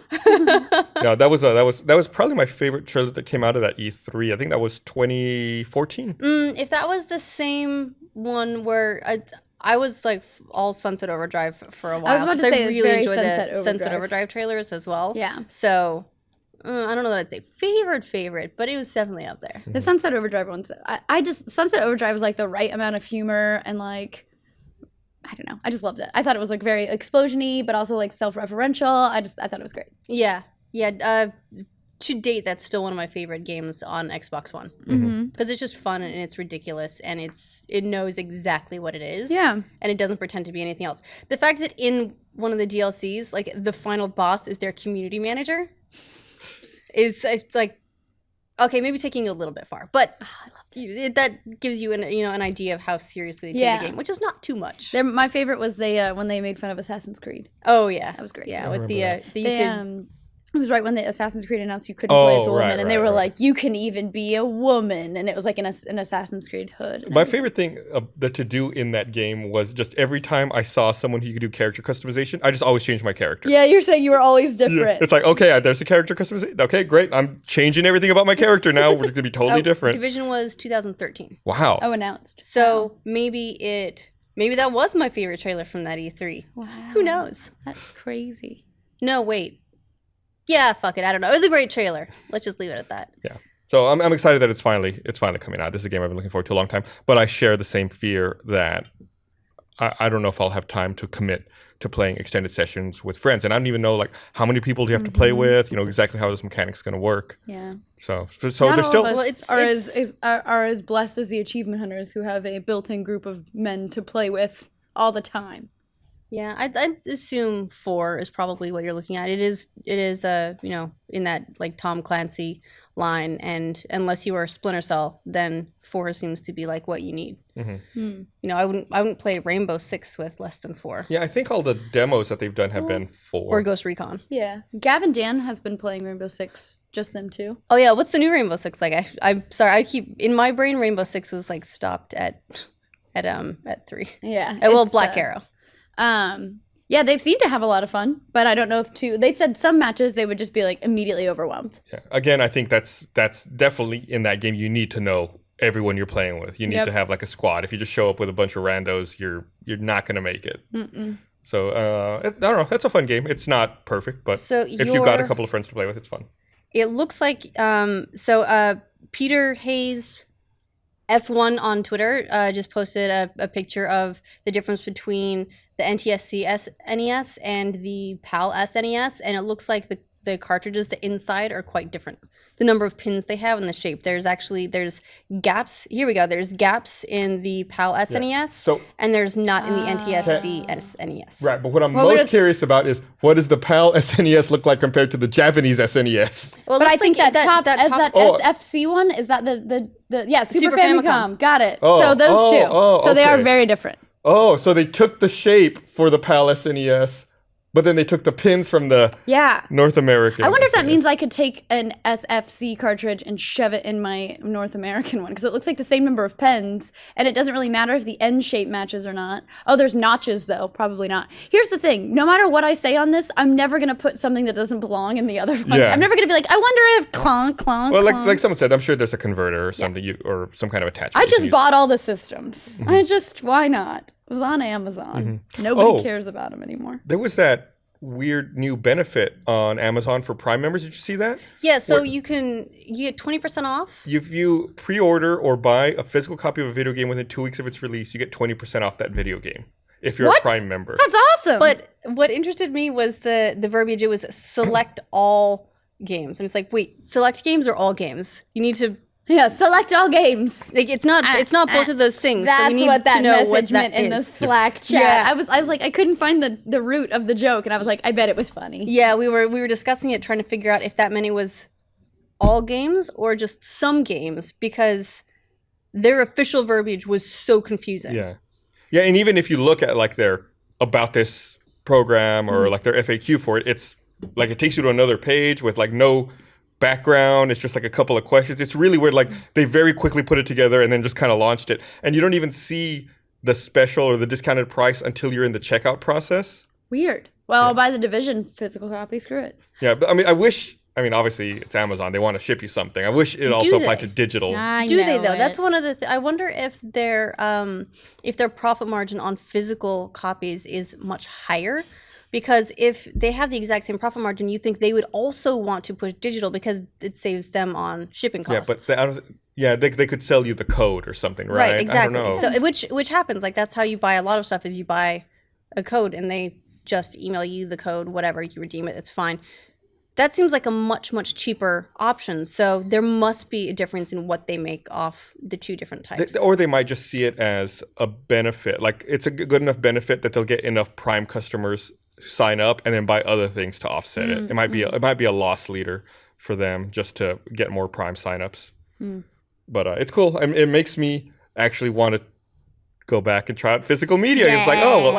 Yeah, that was probably my favorite trailer that came out of that E3. I think that was 2014. If that was the same one where I was like all Sunset Overdrive for a while. I was about to say, I really enjoyed the Sunset Overdrive trailers as well. Yeah. So I don't know that I'd say favorite, but it was definitely up there. The Sunset Overdrive ones, Sunset Overdrive was like the right amount of humor and like, I don't know. I just loved it. I thought it was like very explosion-y, but also like self-referential. I thought it was great. Yeah. To date, that's still one of my favorite games on Xbox One because it's just fun and it's ridiculous and it knows exactly what it is. Yeah, and it doesn't pretend to be anything else. The fact that in one of the DLCs, like the final boss is their community manager, is like, okay, maybe taking it a little bit far, but that gives you an idea of how seriously they take the game, which is not too much. My favorite was when they made fun of Assassin's Creed. Oh yeah, that was great. Yeah, with it was right when the Assassin's Creed announced you couldn't play as a woman, and they were like, "You can even be a woman," and it was like an Assassin's Creed hood. My favorite thing to do in that game was just every time I saw someone who could do character customization, I just always changed my character. Yeah, you're saying you were always different. Yeah. It's like, okay, there's a character customization. Okay, great. I'm changing everything about my character now. We're going to be totally different. Division was 2013. Wow. Oh, announced. So maybe that was my favorite trailer from that E3. Wow. Who knows? That's crazy. No, wait. Yeah, fuck it. I don't know. It was a great trailer. Let's just leave it at that. Yeah. So I'm excited that it's finally coming out. This is a game I've been looking forward to a long time. But I share the same fear that I don't know if I'll have time to commit to playing extended sessions with friends. And I don't even know like how many people do you have to play with, exactly how this mechanic's is going to work. Yeah. So Not there's still... all of us are as blessed as the achievement hunters who have a built-in group of men to play with all the time. Yeah, I'd assume 4 is probably what you're looking at. It is in that like Tom Clancy line, and unless you are Splinter Cell, then 4 seems to be like what you need. Mm-hmm. I wouldn't play Rainbow Six with less than 4. Yeah, I think all the demos that they've done have been 4. Or Ghost Recon. Yeah, Gav and Dan have been playing Rainbow Six. Just them two. Oh yeah, what's the new Rainbow Six like? I'm sorry, I keep in my brain Rainbow Six was like stopped at 3. Yeah, Black Arrow. Yeah, they've seemed to have a lot of fun, but I don't know if they said some matches they would just be like immediately overwhelmed. Yeah. Again, I think that's definitely in that game. You need to know everyone you're playing with. You need to have like a squad. If you just show up with a bunch of randos, you're not going to make it. Mm-mm. So I don't know. That's a fun game. It's not perfect, but if you've got a couple of friends to play with, it's fun. It looks like Peter Hayes F1 on Twitter just posted a picture of the difference between the NTSC SNES and the PAL SNES, and it looks like the cartridges, the inside, are quite different. The number of pins they have and the shape. There's gaps. Here we go. There's gaps in the PAL SNES, and there's not in the NTSC SNES. Right, but what I'm most curious about is what does the PAL SNES look like compared to the Japanese SNES? Well, but I think that SFC one, is that the Super Famicom. Got it. So those two. So they are very different. Oh, so they took the shape for the PAL SNES But then they took the pins from the North American. I wonder if that means I could take an SFC cartridge and shove it in my North American one, because it looks like the same number of pens, and it doesn't really matter if the end shape matches or not. Oh, there's notches, though. Probably not. Here's the thing. No matter what I say on this, I'm never going to put something that doesn't belong in the other ones. Yeah. I'm never going to be like, I wonder if clonk. Well, like someone said, I'm sure there's a converter or something, or some kind of attachment. I just bought all the systems. Why not? It was on Amazon. Nobody cares about them anymore. There was that weird new benefit on Amazon for Prime members. Did you see that? Yeah, so you get 20% off. If you pre-order or buy a physical copy of a video game within 2 weeks of its release, you get 20% off that video game if you're a Prime member. That's awesome. But what interested me was the verbiage. It was select all games. And it's like, wait, select games or all games? You need to... Yeah, select all games. Like, it's not both of those things. That's so we need what that to know message what that meant in the is. Slack chat. Yeah. I was like, I couldn't find the root of the joke, and I was like, I bet it was funny. Yeah, we were discussing it, trying to figure out if that meant it was all games or just some games, because their official verbiage was so confusing. Yeah, and even if you look at like their about this program or like their FAQ for it, it's like it takes you to another page with like no background. It's just like a couple of questions. It's really weird. Like they very quickly put it together and then just kind of launched it, and you don't even see the special or the discounted price until you're in the checkout process. Weird. Well, I'll buy the Division physical copy. Screw it. Yeah, but I mean, obviously it's Amazon. They want to ship you something. I wish it also applied to digital. Do they though? That's one of the. I wonder if their profit margin on physical copies is much higher. Because if they have the exact same profit margin, you think they would also want to push digital because it saves them on shipping costs. Yeah, but they could sell you the code or something, right? Right, exactly. I don't know. So which happens. Like that's how you buy a lot of stuff is you buy a code and they just email you the code, whatever, you redeem it, it's fine. That seems like a much, much cheaper option. So there must be a difference in what they make off the two different types. Or they might just see it as a benefit. Like it's a good enough benefit that they'll get enough Prime customers sign up and then buy other things to offset it. It might be a loss leader for them just to get more Prime signups. But it's cool. I mean, it makes me actually want to go back and try out physical media. It's like, oh,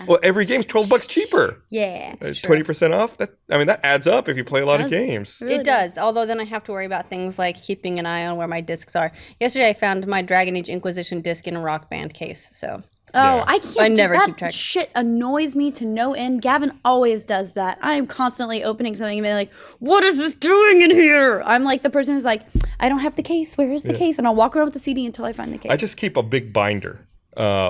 well, every game's $12 cheaper. Yeah, it's true. 20% off. That adds up if you play a lot of games. It does. Although then I have to worry about things like keeping an eye on where my discs are. Yesterday I found my Dragon Age Inquisition disc in a Rock Band case. So. Oh, I can't. I never keep track. That shit annoys me to no end. Gavin always does that. I am constantly opening something and being like, "What is this doing in here?" I'm like the person who's like, "I don't have the case. Where is the case?" And I'll walk around with the CD until I find the case. I just keep a big binder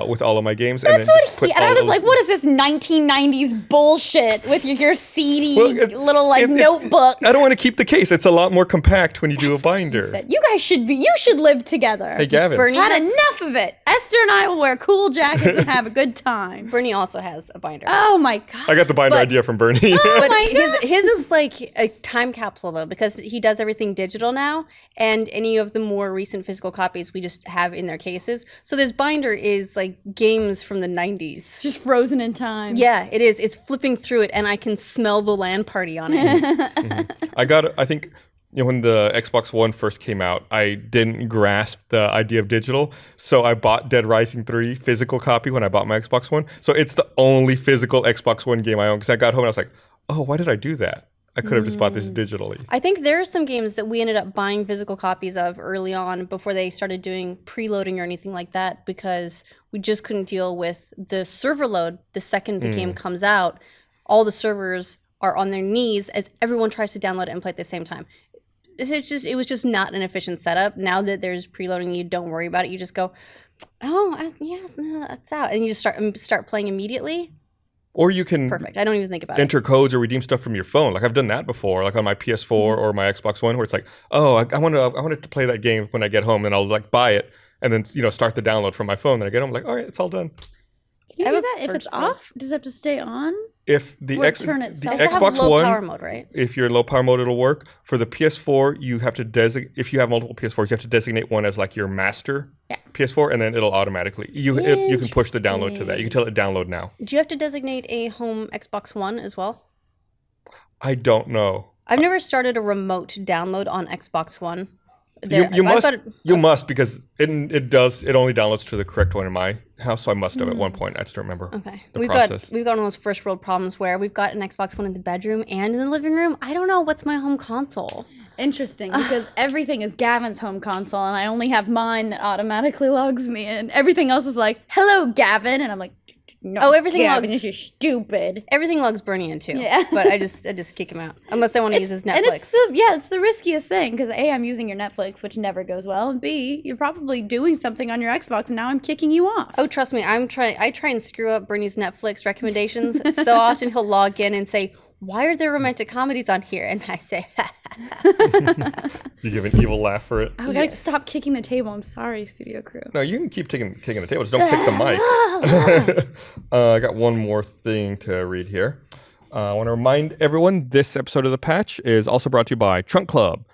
with all of my games. That's and then just what and I was like, "What is this 1990s bullshit with your seedy little notebook?" I don't want to keep the case. It's a lot more compact when you do a binder. You guys should live together. Hey, Gavin. Bernie had enough of it. Esther and I will wear cool jackets and have a good time. Bernie also has a binder. Oh my god! I got the binder idea from Bernie. But his is like a time capsule though, because he does everything digital now, and any of the more recent physical copies we just have in their cases. So this binder is like games from the 90s. Just frozen in time. Yeah, it is. It's flipping through it, and I can smell the LAN party on it. I think when the Xbox One first came out, I didn't grasp the idea of digital. So I bought Dead Rising 3 physical copy when I bought my Xbox One. So it's the only physical Xbox One game I own, because I got home and I was like, oh, why did I do that? I could have just bought this digitally. I think there are some games that we ended up buying physical copies of early on before they started doing preloading or anything like that, because we just couldn't deal with the server load the second the game comes out. All the servers are on their knees as everyone tries to download it and play at the same time. It was just not an efficient setup. Now that there's preloading, you don't worry about it. You just go, that's out. And you just start playing immediately. Or you can Perfect. I don't even think about enter codes or redeem stuff from your phone. Like I've done that before, like on my PS4 or my Xbox One, where it's like, oh, I wanted to play that game when I get home, and I'll like buy it and then start the download from my phone. And I get home, like, all right, it's all done. Can you do that if it's off? Does it have to stay on? If the turn itself. Xbox low One, power mode, right? If you're in low power mode, it'll work. For the PS4, you have to designate. If you have multiple PS4s, you have to designate one as like your master PS4, and then it'll automatically you can push the download to that. You can tell it download now. Do you have to designate a home Xbox One as well? I don't know. I've never started a remote download on Xbox One. You must because it only downloads to the correct one in my house, so I must have at one point. I just don't remember. Okay. The process. We've got one of those first world problems where we've got an Xbox One in the bedroom and in the living room. I don't know what's my home console. Interesting, because everything is Gavin's home console, and I only have mine that automatically logs me in. Everything else is like, "Hello, Gavin," and I'm like, "No, everything Gavin, logs. you're stupid." Everything logs Bernie in too. Yeah. But I just kick him out unless I want to use his Netflix. And it's the riskiest thing because A, I'm using your Netflix, which never goes well, and B, you're probably doing something on your Xbox, and now I'm kicking you off. Oh, trust me, I try and screw up Bernie's Netflix recommendations so often. He'll log in and say, "Why are there romantic comedies on here?" And I say, You give an evil laugh for it. I gotta stop kicking the table. I'm sorry, studio crew. No, you can keep kicking the table. Just don't kick the mic. I got one more thing to read here. I want to remind everyone this episode of The Patch is also brought to you by Trunk Club.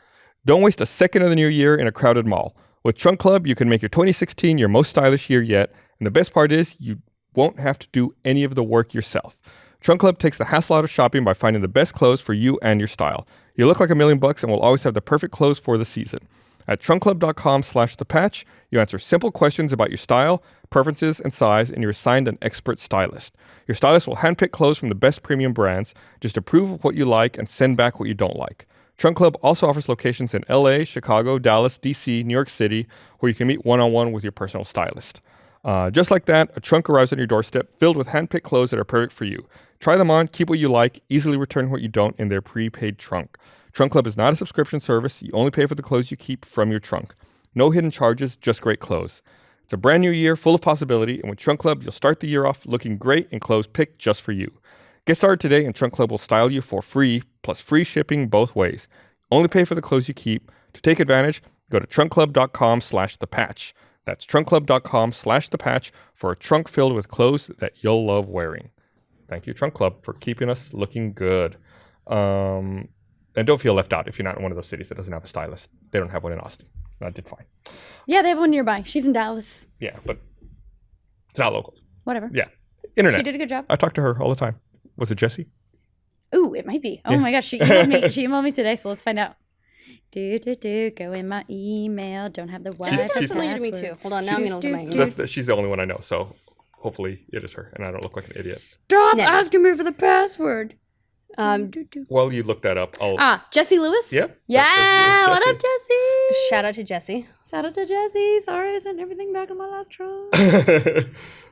Don't waste a second of the new year in a crowded mall. With Trunk Club, you can make your 2016 your most stylish year yet. And the best part is you won't have to do any of the work yourself. Trunk Club takes the hassle out of shopping by finding the best clothes for you and your style. You look like $1 million and will always have the perfect clothes for the season. At trunkclub.com/thepatch, you answer simple questions about your style, preferences, and size, and you're assigned an expert stylist. Your stylist will handpick clothes from the best premium brands, just approve of what you like and send back what you don't like. Trunk Club also offers locations in LA, Chicago, Dallas, DC, New York City, where you can meet one-on-one with your personal stylist. Just like that, a trunk arrives on your doorstep filled with handpicked clothes that are perfect for you. Try them on, keep what you like, easily return what you don't in their prepaid trunk. Trunk Club is not a subscription service. You only pay for the clothes you keep from your trunk. No hidden charges, just great clothes. It's a brand new year full of possibility, and with Trunk Club, you'll start the year off looking great in clothes picked just for you. Get started today, and Trunk Club will style you for free, plus free shipping both ways. Only pay for the clothes you keep. To take advantage, go to trunkclub.com/thepatch. That's trunkclub.com/thepatch for a trunk filled with clothes that you'll love wearing. Thank you, Trunk Club, for keeping us looking good. And don't feel left out if you're not in one of those cities that doesn't have a stylist. They don't have one in Austin. I did fine. Yeah, they have one nearby. She's in Dallas. Yeah, but it's not local. Whatever. Yeah, internet. She did a good job. I talk to her all the time. Was it Jessie? Ooh, it might be. Oh Yeah. my gosh, she emailed me. She emailed me today, so let's find out. Go in my email. Don't have the Wi-Fi She's password. familiar to me too. Hold on, now I'm gonna look at my email. She's the only one I know, so hopefully it is her, and I don't look like an idiot. Stop Never. asking me for the password. While you look that up, I'll... Jesse Lewis? Yep. Yeah, That's what up, Jesse? Shout out to Jesse. Shout out to Jesse. Sorry, I sent everything back on my last try.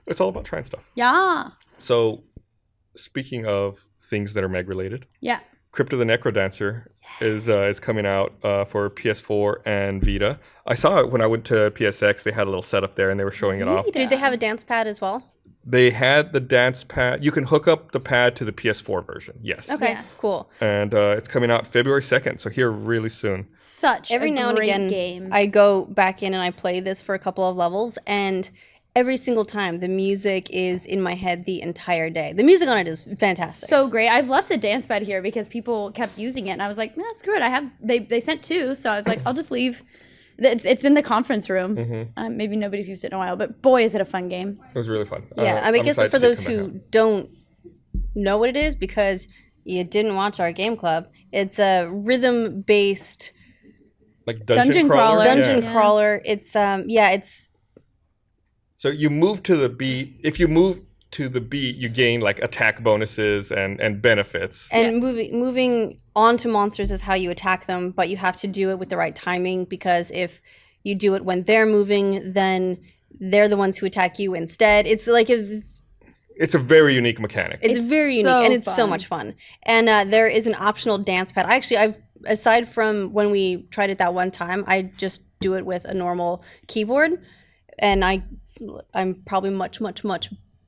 It's all about trying stuff. Yeah. So, speaking of things that are Meg related, Yeah. Crypt the NecroDancer is coming out for PS4 and Vita. I saw it when I went to PSX. They had a little setup there, and they were showing it off. Did they have a dance pad as well? They had the dance pad. You can hook up the pad to the PS4 version. Yes. Okay, Yes. cool. And it's coming out February 2nd, so here really soon. Such Every a now and great again, game. I go back in and I play this for a couple of levels, and every single time the music is in my head the entire day. The music on it is fantastic. So great. I've left the dance pad here because people kept using it, and I was like, nah, screw it. They sent 2, so I was like, I'll just leave. It's in the conference room. Mm-hmm. Maybe nobody's used it in a while, but boy, is it a fun game. It was really fun. yeah, I mean, I guess excited for to see it those come who back out. don't know what it is because you didn't watch our game club, it's a rhythm-based Like Dungeon crawler. dungeon Yeah. crawler. It's it's So you move to the beat. If you move to the beat, you gain like attack bonuses and benefits. and Yes. moving onto monsters is how you attack them, but you have to do it with the right timing because if you do it when they're moving, then they're the ones who attack you instead. It's like It's a very unique mechanic. it's very unique so and it's so fun. much fun. And there is an optional dance pad. I've aside from when we tried it that one time, I just do it with a normal keyboard, and I'm probably much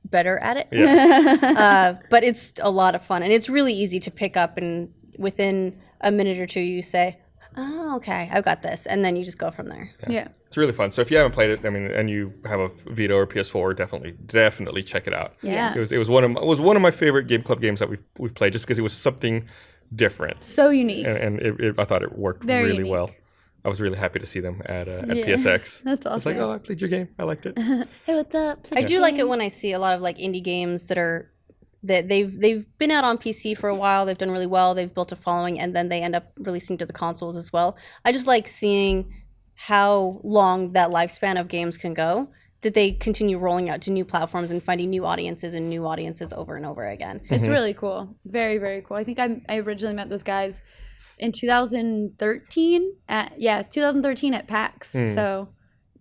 better at it. Yeah. But it's a lot of fun, and it's really easy to pick up, and within a minute or two you say, oh, okay, I've got this, and then you just go from there. Yeah. It's really fun. So if you haven't played it, I mean, and you have a Vita or PS4, definitely check it out. Yeah. It was one of my favorite Game Club games that we've played, just because it was something different, So unique. and I thought it worked Very really unique. well. I was really happy to see them at Yeah. PSX. That's I was like, awesome. oh, I played your game. I liked it. Hey, what's up? I do like it when I see a lot of like indie games that they've been out on PC for a while, they've done really well, they've built a following, and then they end up releasing to the consoles as well. I just like seeing how long that lifespan of games can go, that they continue rolling out to new platforms and finding new audiences over and over again. It's really cool. Very, very cool. I think I originally met those guys in 2013 at PAX. So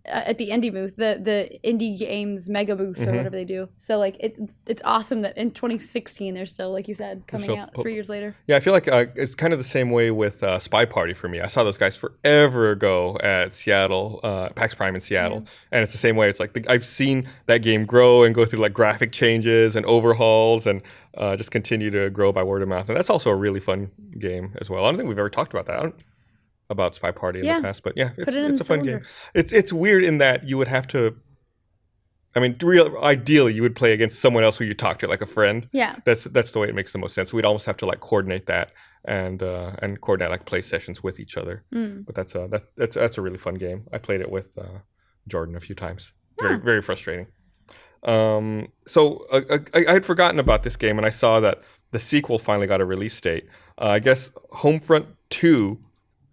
at the indie booth, the indie games mega booth or whatever they do. So like it's awesome that in 2016 they're still, like you said, coming out 3 years later. Yeah, I feel like it's kind of the same way with Spy Party for me. I saw those guys forever ago at Seattle, PAX Prime in Seattle, and it's the same way. It's like I've seen that game grow and go through like graphic changes and overhauls and just continue to grow by word of mouth. And that's also a really fun game as well. I don't think we've ever talked about that. About Spy Party in the past, but yeah, it's a fun game. It's weird in that you would have to. I mean, ideally, you would play against someone else who you talk to, like a friend. Yeah, that's the way it makes the most sense. We'd almost have to like coordinate that and coordinate like play sessions with each other. But that's a really fun game. I played it with Jordan a few times. Very very frustrating. So I had forgotten about this game, and I saw that the sequel finally got a release date. I guess Homefront 2.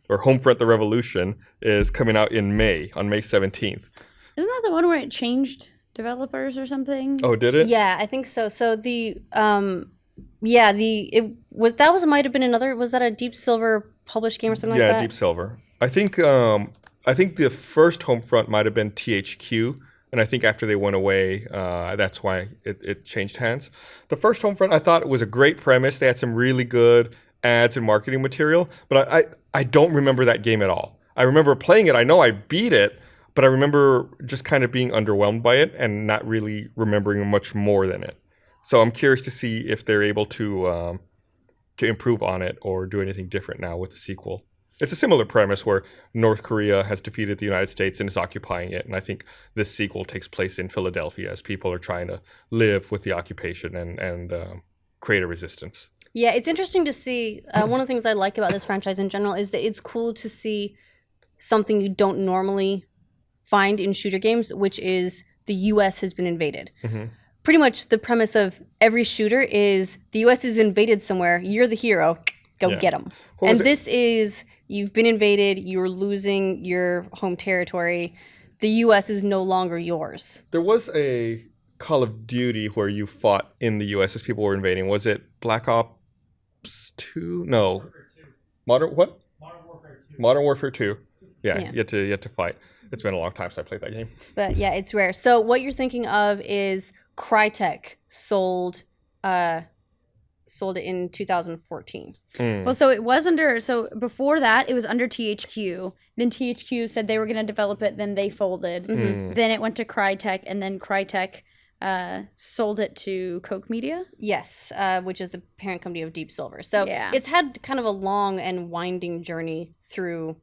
Or Homefront: The Revolution is coming out in May, on May 17th. Isn't that the one where it changed developers or something? Oh, did it? Yeah, I think so. So might have been another. Was that a Deep Silver published game or something like that? Yeah, Deep Silver. I think the first Homefront might have been THQ, and I think after they went away, that's why it changed hands. The first Homefront, I thought it was a great premise. They had some really good ads and marketing material, but I don't remember that game at all. I remember playing it. I know I beat it, but I remember just kind of being underwhelmed by it and not really remembering much more than it. So I'm curious to see if they're able to improve on it or do anything different now with the sequel. It's a similar premise where North Korea has defeated the United States and is occupying it. And I think this sequel takes place in Philadelphia as people are trying to live with the occupation and create a resistance. Yeah, it's interesting to see. One of the things I like about this franchise in general is that it's cool to see something you don't normally find in shooter games, which is the U.S. has been invaded. Pretty much the premise of every shooter is the U.S. is invaded somewhere. You're the hero. Go get them. And this is, you've been invaded. You're losing your home territory. The U.S. is no longer yours. There was a Call of Duty where you fought in the U.S. as people were invading. Was it Black Ops 2? No. Modern Warfare 2. Modern Warfare 2. Yeah. You had to fight. It's been a long time since I played that game. But yeah, it's rare. So what you're thinking of is Crytek sold it in 2014. Well, so it was before that it was under THQ. Then THQ said they were going to develop it. Then they folded. Then it went to Crytek, and then Crytek sold it to Koch Media. Yes, which is the parent company of Deep Silver. So it's had kind of a long and winding journey through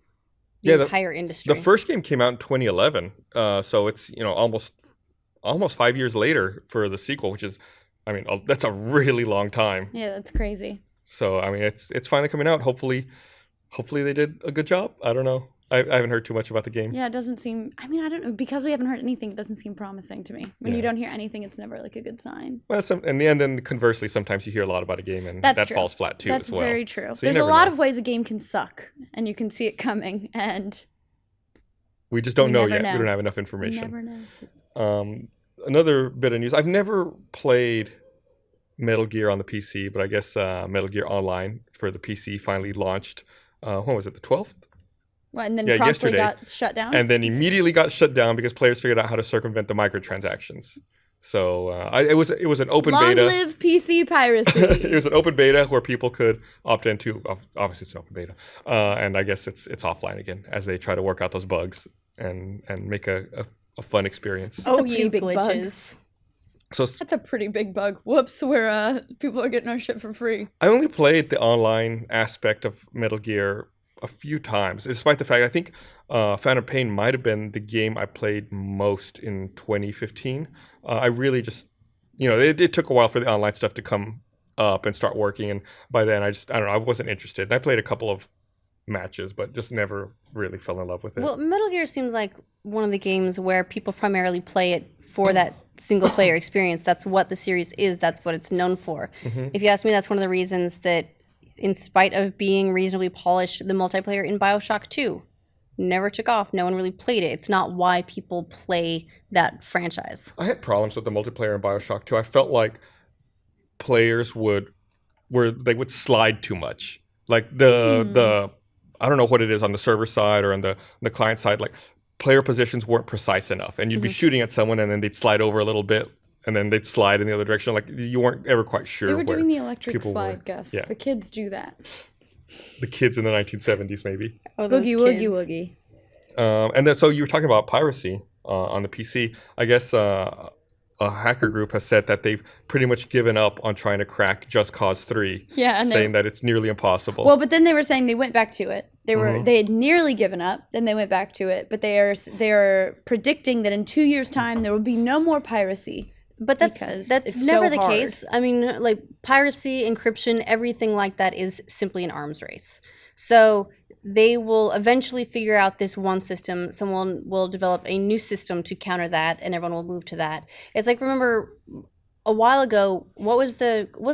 the entire industry. The first game came out in 2011, so it's almost 5 years later for the sequel, which is, I mean, that's a really long time. Yeah, that's crazy. So I mean, it's finally coming out. Hopefully they did a good job. I don't know. I haven't heard too much about the game. Yeah, it doesn't seem. I mean, I don't know, because we haven't heard anything. It doesn't seem promising to me. When you don't hear anything, it's never like a good sign. Well, and then conversely, sometimes you hear a lot about a game and that falls flat too as well. That's very true. So there's a lot of ways a game can suck, and you can see it coming, and we just don't know yet. We don't have enough information. We never know. Another bit of news: I've never played Metal Gear on the PC, but I guess Metal Gear Online for the PC finally launched. When was it? The 12th. Well, and then promptly yesterday, got shut down? And then immediately got shut down because players figured out how to circumvent the microtransactions. So it was an open beta. Long live PC piracy. It was an open beta where people could opt into. Obviously, it's an open beta, and I guess it's offline again as they try to work out those bugs and make a fun experience. Oh, you glitches! So that's a pretty big bug. Whoops, where people are getting our shit for free. I only played the online aspect of Metal Gear a few times, despite the fact I think Phantom Pain might have been the game I played most in 2015. I really just, it took a while for the online stuff to come up and start working, and by then I don't know, I wasn't interested. And I played a couple of matches, but just never really fell in love with it. Well, Metal Gear seems like one of the games where people primarily play it for that single player experience. That's what the series is. That's what it's known for. If you ask me, that's one of the reasons that, in spite of being reasonably polished, the multiplayer in BioShock 2 never took off. No one really played it. It's not why people play that franchise. I had problems with the multiplayer in BioShock 2. I felt like players would slide too much. Like the I don't know what it is on the server side or on the client side, like player positions weren't precise enough, and you'd be shooting at someone and then they'd slide over a little bit and then they'd slide in the other direction. Like you weren't ever quite sure. They were where doing the electric slide, were. Gus. Yeah. The kids do that. The kids in the 1970s, maybe. Oh, those Woogie, kids. woogie, woogie. And then so you were talking about piracy on the PC. I guess a hacker group has said that they've pretty much given up on trying to crack Just Cause 3. Yeah, and saying that it's nearly impossible. Well, but then they were saying they went back to it. They had nearly given up, then they went back to it. But they are predicting that in 2 years' time there will be no more piracy. But that's it's never so the hard. case. I mean, like piracy, encryption, everything like that is simply an arms race. So they will eventually figure out this one system. Someone will develop a new system to counter that, and everyone will move to that. It's like, remember a while ago, what was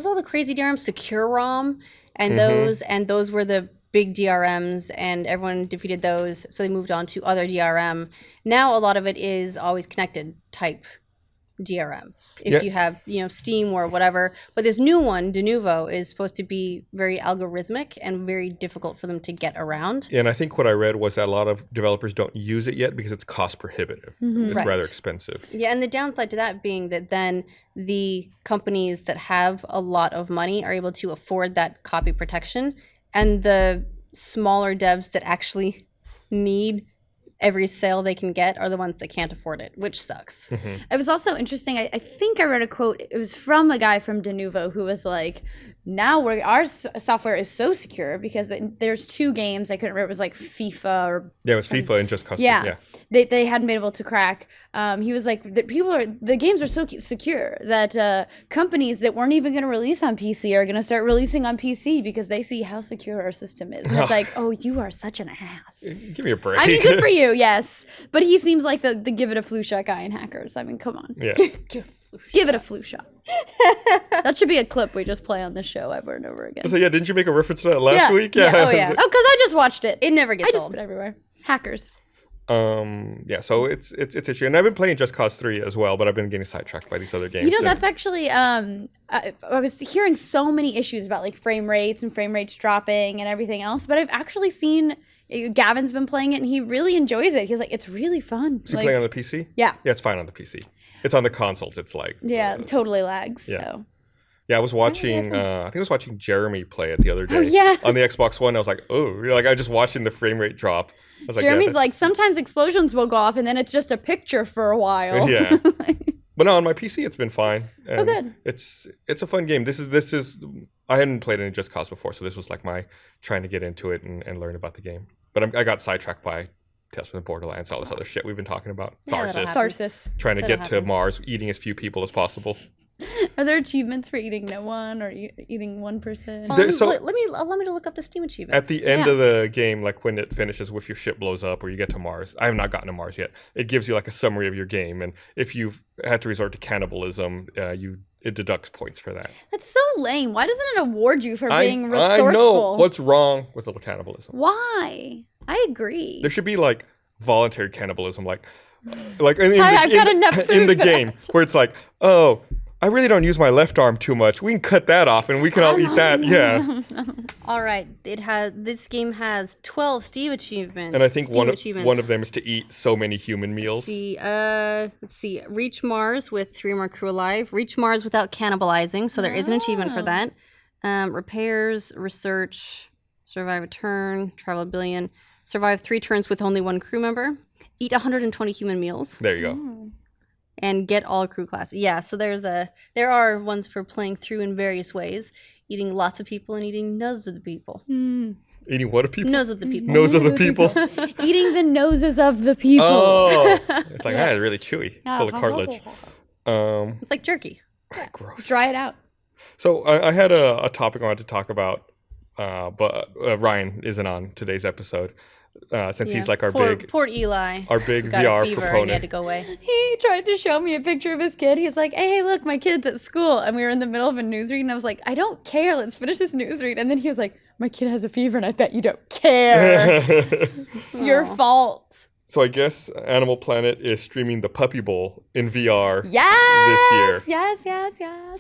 all the crazy DRMs? Secure ROM, and those were the big DRMs, and everyone defeated those. So they moved on to other DRM. Now a lot of it is always connected type DRM if you have Steam or whatever, but this new one, de novo, is supposed to be very algorithmic and very difficult for them to get around. And I think what I read was that a lot of developers don't use it yet because it's cost prohibitive. It's Right. rather expensive. Yeah, and the downside to that being that then the companies that have a lot of money are able to afford that copy protection, and the smaller devs that actually need every sale they can get are the ones that can't afford it, which sucks. It was also interesting. I think I read a quote. It was from a guy from Denuvo who was like, now our software is so secure because there's two games. I couldn't remember. It was like FIFA or Yeah, it was FIFA and Just Cause. Yeah. They hadn't been able to crack. He was like, the games are so secure that companies that weren't even going to release on PC are going to start releasing on PC because they see how secure our system is. And it's like, oh, you are such an ass. Give me a break. I mean, good for you, yes. But he seems like the give it a flu shot guy in Hackers. I mean, come on. Yeah. Give it a flu shot. That should be a clip we just play on this show over and over again. So yeah, didn't you make a reference to that last week? Yeah. Oh, yeah. Oh, because I just watched it. It never I gets just old. been everywhere. Hackers. Yeah, so it's issue, and I've been playing Just Cause 3 as well, but I've been getting sidetracked by these other games. You know, that's actually I was hearing so many issues about like frame rates and frame rates dropping and everything else, but I've actually seen Gavin's been playing it and he really enjoys it. He's like, it's really fun. Is he playing on the PC? Yeah. Yeah, it's fine on the PC. It's on the consoles. It's like totally lags. yeah. So yeah, I was watching. I think I was watching Jeremy play it the other day. Oh, yeah. On the Xbox One, I was like, oh, like I was just watching the frame rate drop. I was Jeremy's yeah, like, sometimes explosions will go off and then it's just a picture for a while. Yeah. But no, on my PC, it's been fine. And good. It's a fun game. This is. I hadn't played any Just Cause before, so this was like my trying to get into it and learn about the game. But I got sidetracked by Tales from the Borderlands, all this other shit we've been talking about. Yeah, that'll Tarsus. Trying to That'll get to happen. Mars, eating as few people as possible. Are there achievements for eating no one or eating one person? There- so- let me to look up the Steam achievements. At the end of the game, like when it finishes with your ship blows up or you get to Mars, I have not gotten to Mars yet. It gives you like a summary of your game, and if you've had to resort to cannibalism, it deducts points for that. That's so lame. Why doesn't it award you for being resourceful? I know what's wrong with little cannibalism. Why? I agree. There should be like voluntary cannibalism, like I've got enough food, in the but game where it's like, oh, I really don't use my left arm too much. We can cut that off and we can all eat that. Yeah. All right, this game has 12 Steam achievements. And I think Steam one of them is to eat so many human meals. Let's see. Reach Mars with 3 more crew alive. Reach Mars without cannibalizing, so there is an achievement for that. Repairs, research, survive a turn, travel a billion, survive 3 turns with only 1 crew member, eat 120 human meals, There you go. and get all crew classes. Yeah, so there are ones for playing through in various ways, eating lots of people and eating nose of the people. Eating what of people? Nose of the people. Nose of the people. Eating the noses of the people. Oh, it's like Yes. it's really chewy, full of cartilage. It's like jerky. Gross. Dry it out. So I had a topic I wanted to talk about, but Ryan isn't on today's episode since he's like our poor Eli. our big Got a VR fever and he had proponent. to go away. He tried to show me a picture of his kid. He's like, hey, look, my kid's at school. And we were in the middle of a newsread. And I was like, I don't care. Let's finish this newsread. And then he was like, my kid has a fever and I bet you don't care. It's your fault. So I guess Animal Planet is streaming the Puppy Bowl in VR this year. Yes.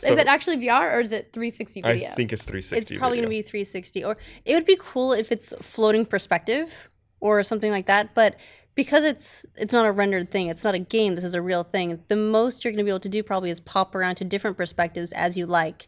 So- Is it actually VR or is it 360 video? I think it's 360 It's probably video. going to be 360. Or it would be cool if it's floating perspective or something like that. But because it's not a rendered thing, it's not a game, this is a real thing, the most you're going to be able to do probably is pop around to different perspectives as you like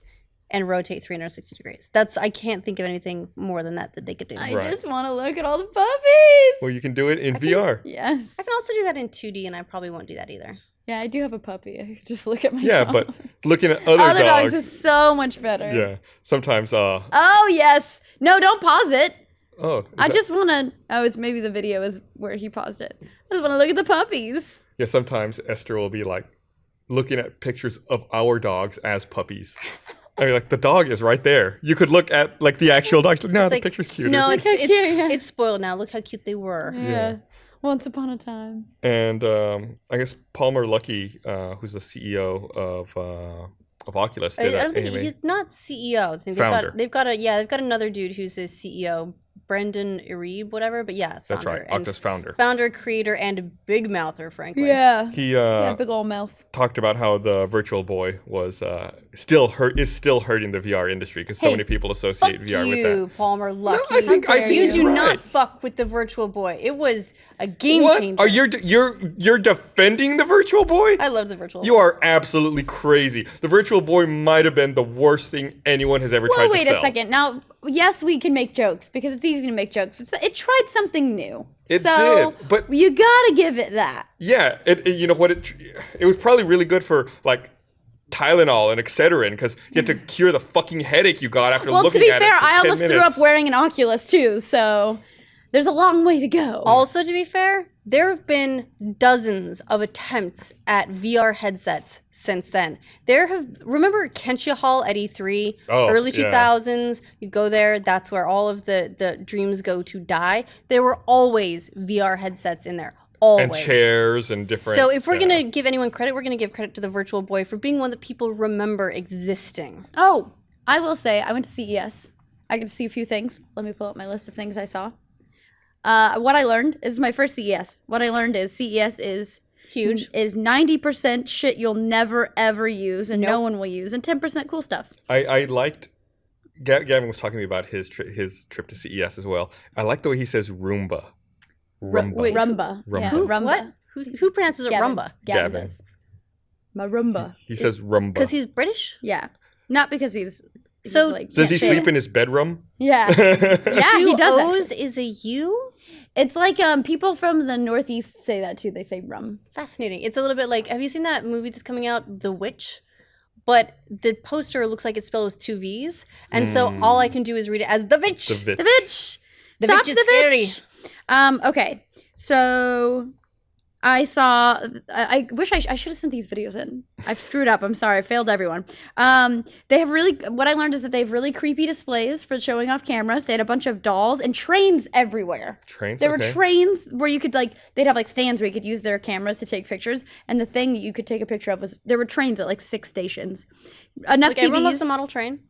and rotate 360 degrees. I can't think of anything more than that they could do. I Right. just want to look at all the puppies. Well, you can do it in VR. Yes. I can also do that in 2D, and I probably won't do that either. Yeah, I do have a puppy. I could just look at my Yeah, dog. but looking at other Other dogs dogs. is so much better. Yeah, sometimes. Oh, yes. No, don't pause it. Oh, I just want to. Oh, it's maybe the video is where he paused it. I just want to look at the puppies. Yeah, sometimes Esther will be like looking at pictures of our dogs as puppies. I mean, like the dog is right there. You could look at like the actual dog. No, It's the like, picture's cuter. No, it's Cute, yeah. it's spoiled now. Look how cute they were. Yeah. Once upon a time. And I guess Palmer Luckey, who's the CEO of Oculus, did I an don't think anime. he's not CEO. I think Founder. they've got another dude who's the CEO, Brendan Iribe, whatever. But yeah, founder. That's right, And Oculus founder. founder, creator, and a big mouther, frankly. Yeah. He Yeah, big old mouth. talked about how the Virtual Boy was still hurting the VR industry because so Hey, many people Fuck associate VR with that. you, Palmer Luckey. I think you he's do right. not fuck with the Virtual Boy. It was a game What? changer. Are you're defending the Virtual Boy? I love the Virtual Boy. You are absolutely crazy. The Virtual Boy might have been the worst thing anyone has ever tried Well, wait to sell. a second. Now, yes, we can make jokes because it's easy to make jokes, but it tried something new. It so did, but- you gotta give it that. Yeah, you know what? It was probably really good for like Tylenol and Excedrin because you had to cure the fucking headache you got after Well, looking to be at fair, it for I 10 almost threw minutes. up wearing an Oculus too, so there's a long way to go. Also, to be fair, there have been dozens of attempts at VR headsets since then. Remember Kensha Hall at E3, Oh, early yeah. 2000s, you go there, that's where all of the dreams go to die. There were always VR headsets in there, always. And chairs and different. So if we're yeah. going to give anyone credit, we're going to give credit to the Virtual Boy for being one that people remember existing. Oh, I will say, I went to CES. I got to see a few things. Let me pull up my list of things I saw. What I learned is my first CES. What I learned is CES is Huge. Is 90% shit you'll never ever use and no one will use, and 10% cool stuff. I liked. Gavin was talking to me about his trip to CES as well. I like the way he says Roomba. Roomba. wait, Rumba. Rumba. Yeah, Who? Rumba. What? Who pronounces it Gavin. Rumba? Gavin Gavin. does. My Rumba. He says Rumba. Because he's British? Yeah. Not because he's So- like, Does he shit. sleep in his bedroom? Yeah. Yeah, he Two does O's actually. is a U? It's like people from the Northeast say that too. They say rum. Fascinating. It's a little bit like, have you seen that movie that's coming out, The Witch? But the poster looks like it's spelled with two V's. And so all I can do is read it as The Witch. The The bitch. The Stop bitch is the scary. bitch. Okay. So I saw. I wish I should have sent these videos in. I've screwed up. I'm sorry. I failed everyone. They have really. What I learned is that they have really creepy displays for showing off cameras. They had a bunch of dolls and trains everywhere. Trains. There were okay. trains where you could they'd have stands where you could use their cameras to take pictures, and the thing that you could take a picture of was there were trains at 6 stations. Enough Like everyone loves TVs. a model train.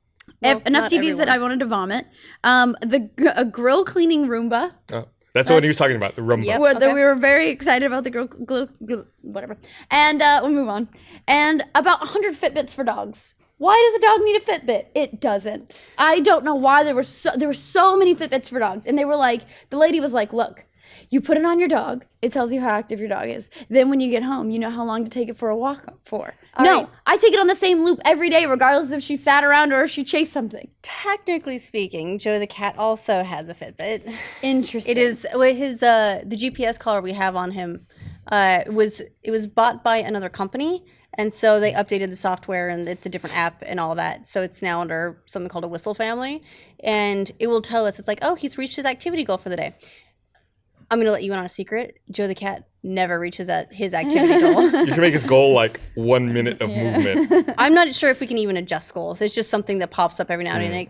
Well, Enough not TVs that everyone. I wanted to vomit. A grill cleaning Roomba. Oh, that's the one he was talking about. The Rumba. Yep. Where Okay. we were very excited about the whatever. And we'll move on. And about 100 Fitbits for dogs. Why does a dog need a Fitbit? It doesn't. I don't know why there were so many Fitbits for dogs. And they were the lady was like, look, you put it on your dog. It tells you how active your dog is. Then when you get home, you know how long to take it for a walk for. No, right. I take it on the same loop every day, regardless if she sat around or if she chased something. Technically speaking, Joe the cat also has a Fitbit. Interesting. It is his the GPS collar we have on him. It was bought by another company, and so they updated the software, and it's a different app and all that. So it's now under something called a Whistle family, and it will tell us it's like, oh, he's reached his activity goal for the day. I'm gonna let you in on a secret. Joe the cat never reaches his activity goal. You can make his goal like 1 minute of movement. I'm not sure if we can even adjust goals. It's just something that pops up every now and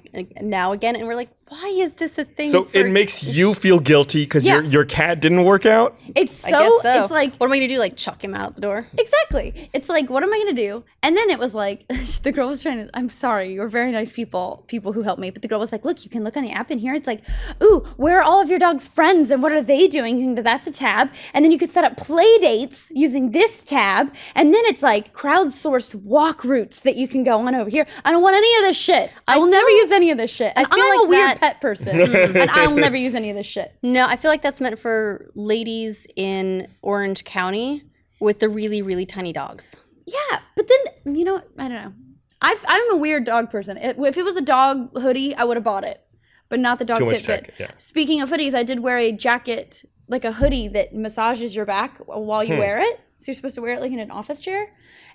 again, and we're like, why is this a thing? So it makes you feel guilty because your cat didn't work out? It's so, I guess so. it's like, what am I gonna do? Like chuck him out the door? exactly. It's like, what am I gonna do? And then it was like, the girl was trying to, I'm sorry, you're very nice people who helped me. But the girl was like, look, you can look on the app in here. It's like, ooh, where are all of your dog's friends and what are they doing? That's a tab. And then you could set up play dates using this tab. And then it's like crowdsourced walk routes that you can go on over here. I don't want any of this shit. I will never use any of this shit. And I feel I'm like a weird that- pet person. And I will never use any of this shit. No, I feel like that's meant for ladies in Orange County with the really, really tiny dogs. Yeah, but then, you know, I don't know. I'm a weird dog person. If it was a dog hoodie, I would have bought it, but not the dog Too much Fitbit. jacket, yeah. Speaking of hoodies, I did wear a jacket, like a hoodie that massages your back while you wear it. So you're supposed to wear it like in an office chair.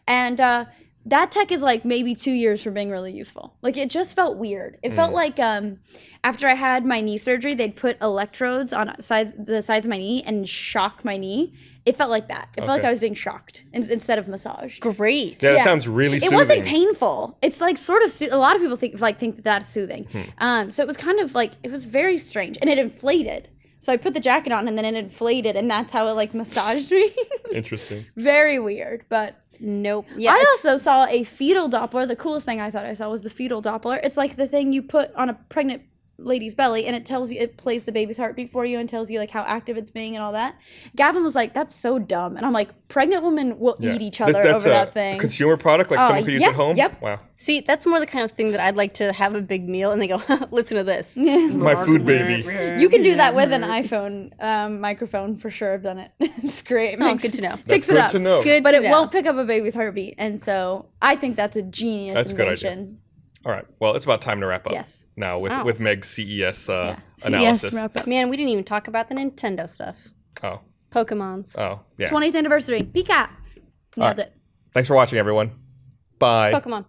And that tech is like maybe 2 years from being really useful. Like it just felt weird. It felt like after I had my knee surgery, they'd put electrodes on the sides of my knee and shock my knee. It felt like that. It felt like I was being shocked instead of massaged. Great. Yeah, that sounds really soothing. It wasn't painful. It's like sort of a lot of people think that that's soothing. So it was kind of like, it was very strange, and it inflated. So I put the jacket on and then it inflated, and that's how it like massaged me. Interesting. Very weird, but Nope. Yeah. I also saw a fetal Doppler. The coolest thing I thought I saw was the fetal Doppler. It's like the thing you put on a pregnant lady's belly, and it plays the baby's heartbeat for you and tells you like how active it's being and all that. Gavin was like, that's so dumb. And I'm like, pregnant women will eat each other That's over that thing. a consumer product like someone could use at home? Yep. Wow. See, that's more the kind of thing that I'd like to have a big meal and they go, listen to this. My food baby. You can do that with an iPhone microphone for sure. I've done it. It's great. Oh, good to know. Fix That's it up. good to know. Good But to it know. won't pick up a baby's heartbeat. And so I think that's a genius That's a good idea. invention. All right. Well, it's about time to wrap up. Yes. Now with Meg's CES CES analysis. wrap up. Man, we didn't even talk about the Nintendo stuff. Oh. Pokemons. Oh. Yeah. 20th anniversary. Pika. Nailed it. Thanks for watching, everyone. Bye. Pokemon.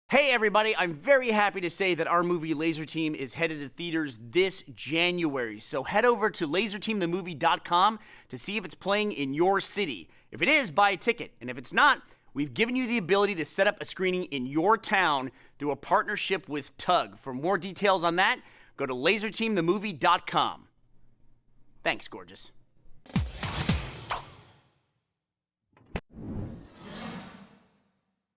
Hey everybody, I'm very happy to say that our movie Laser Team is headed to theaters this January. So head over to laserteamthemovie.com to see if it's playing in your city. If it is, buy a ticket. And if it's not, we've given you the ability to set up a screening in your town through a partnership with Tug. For more details on that, go to laserteamthemovie.com. Thanks, gorgeous.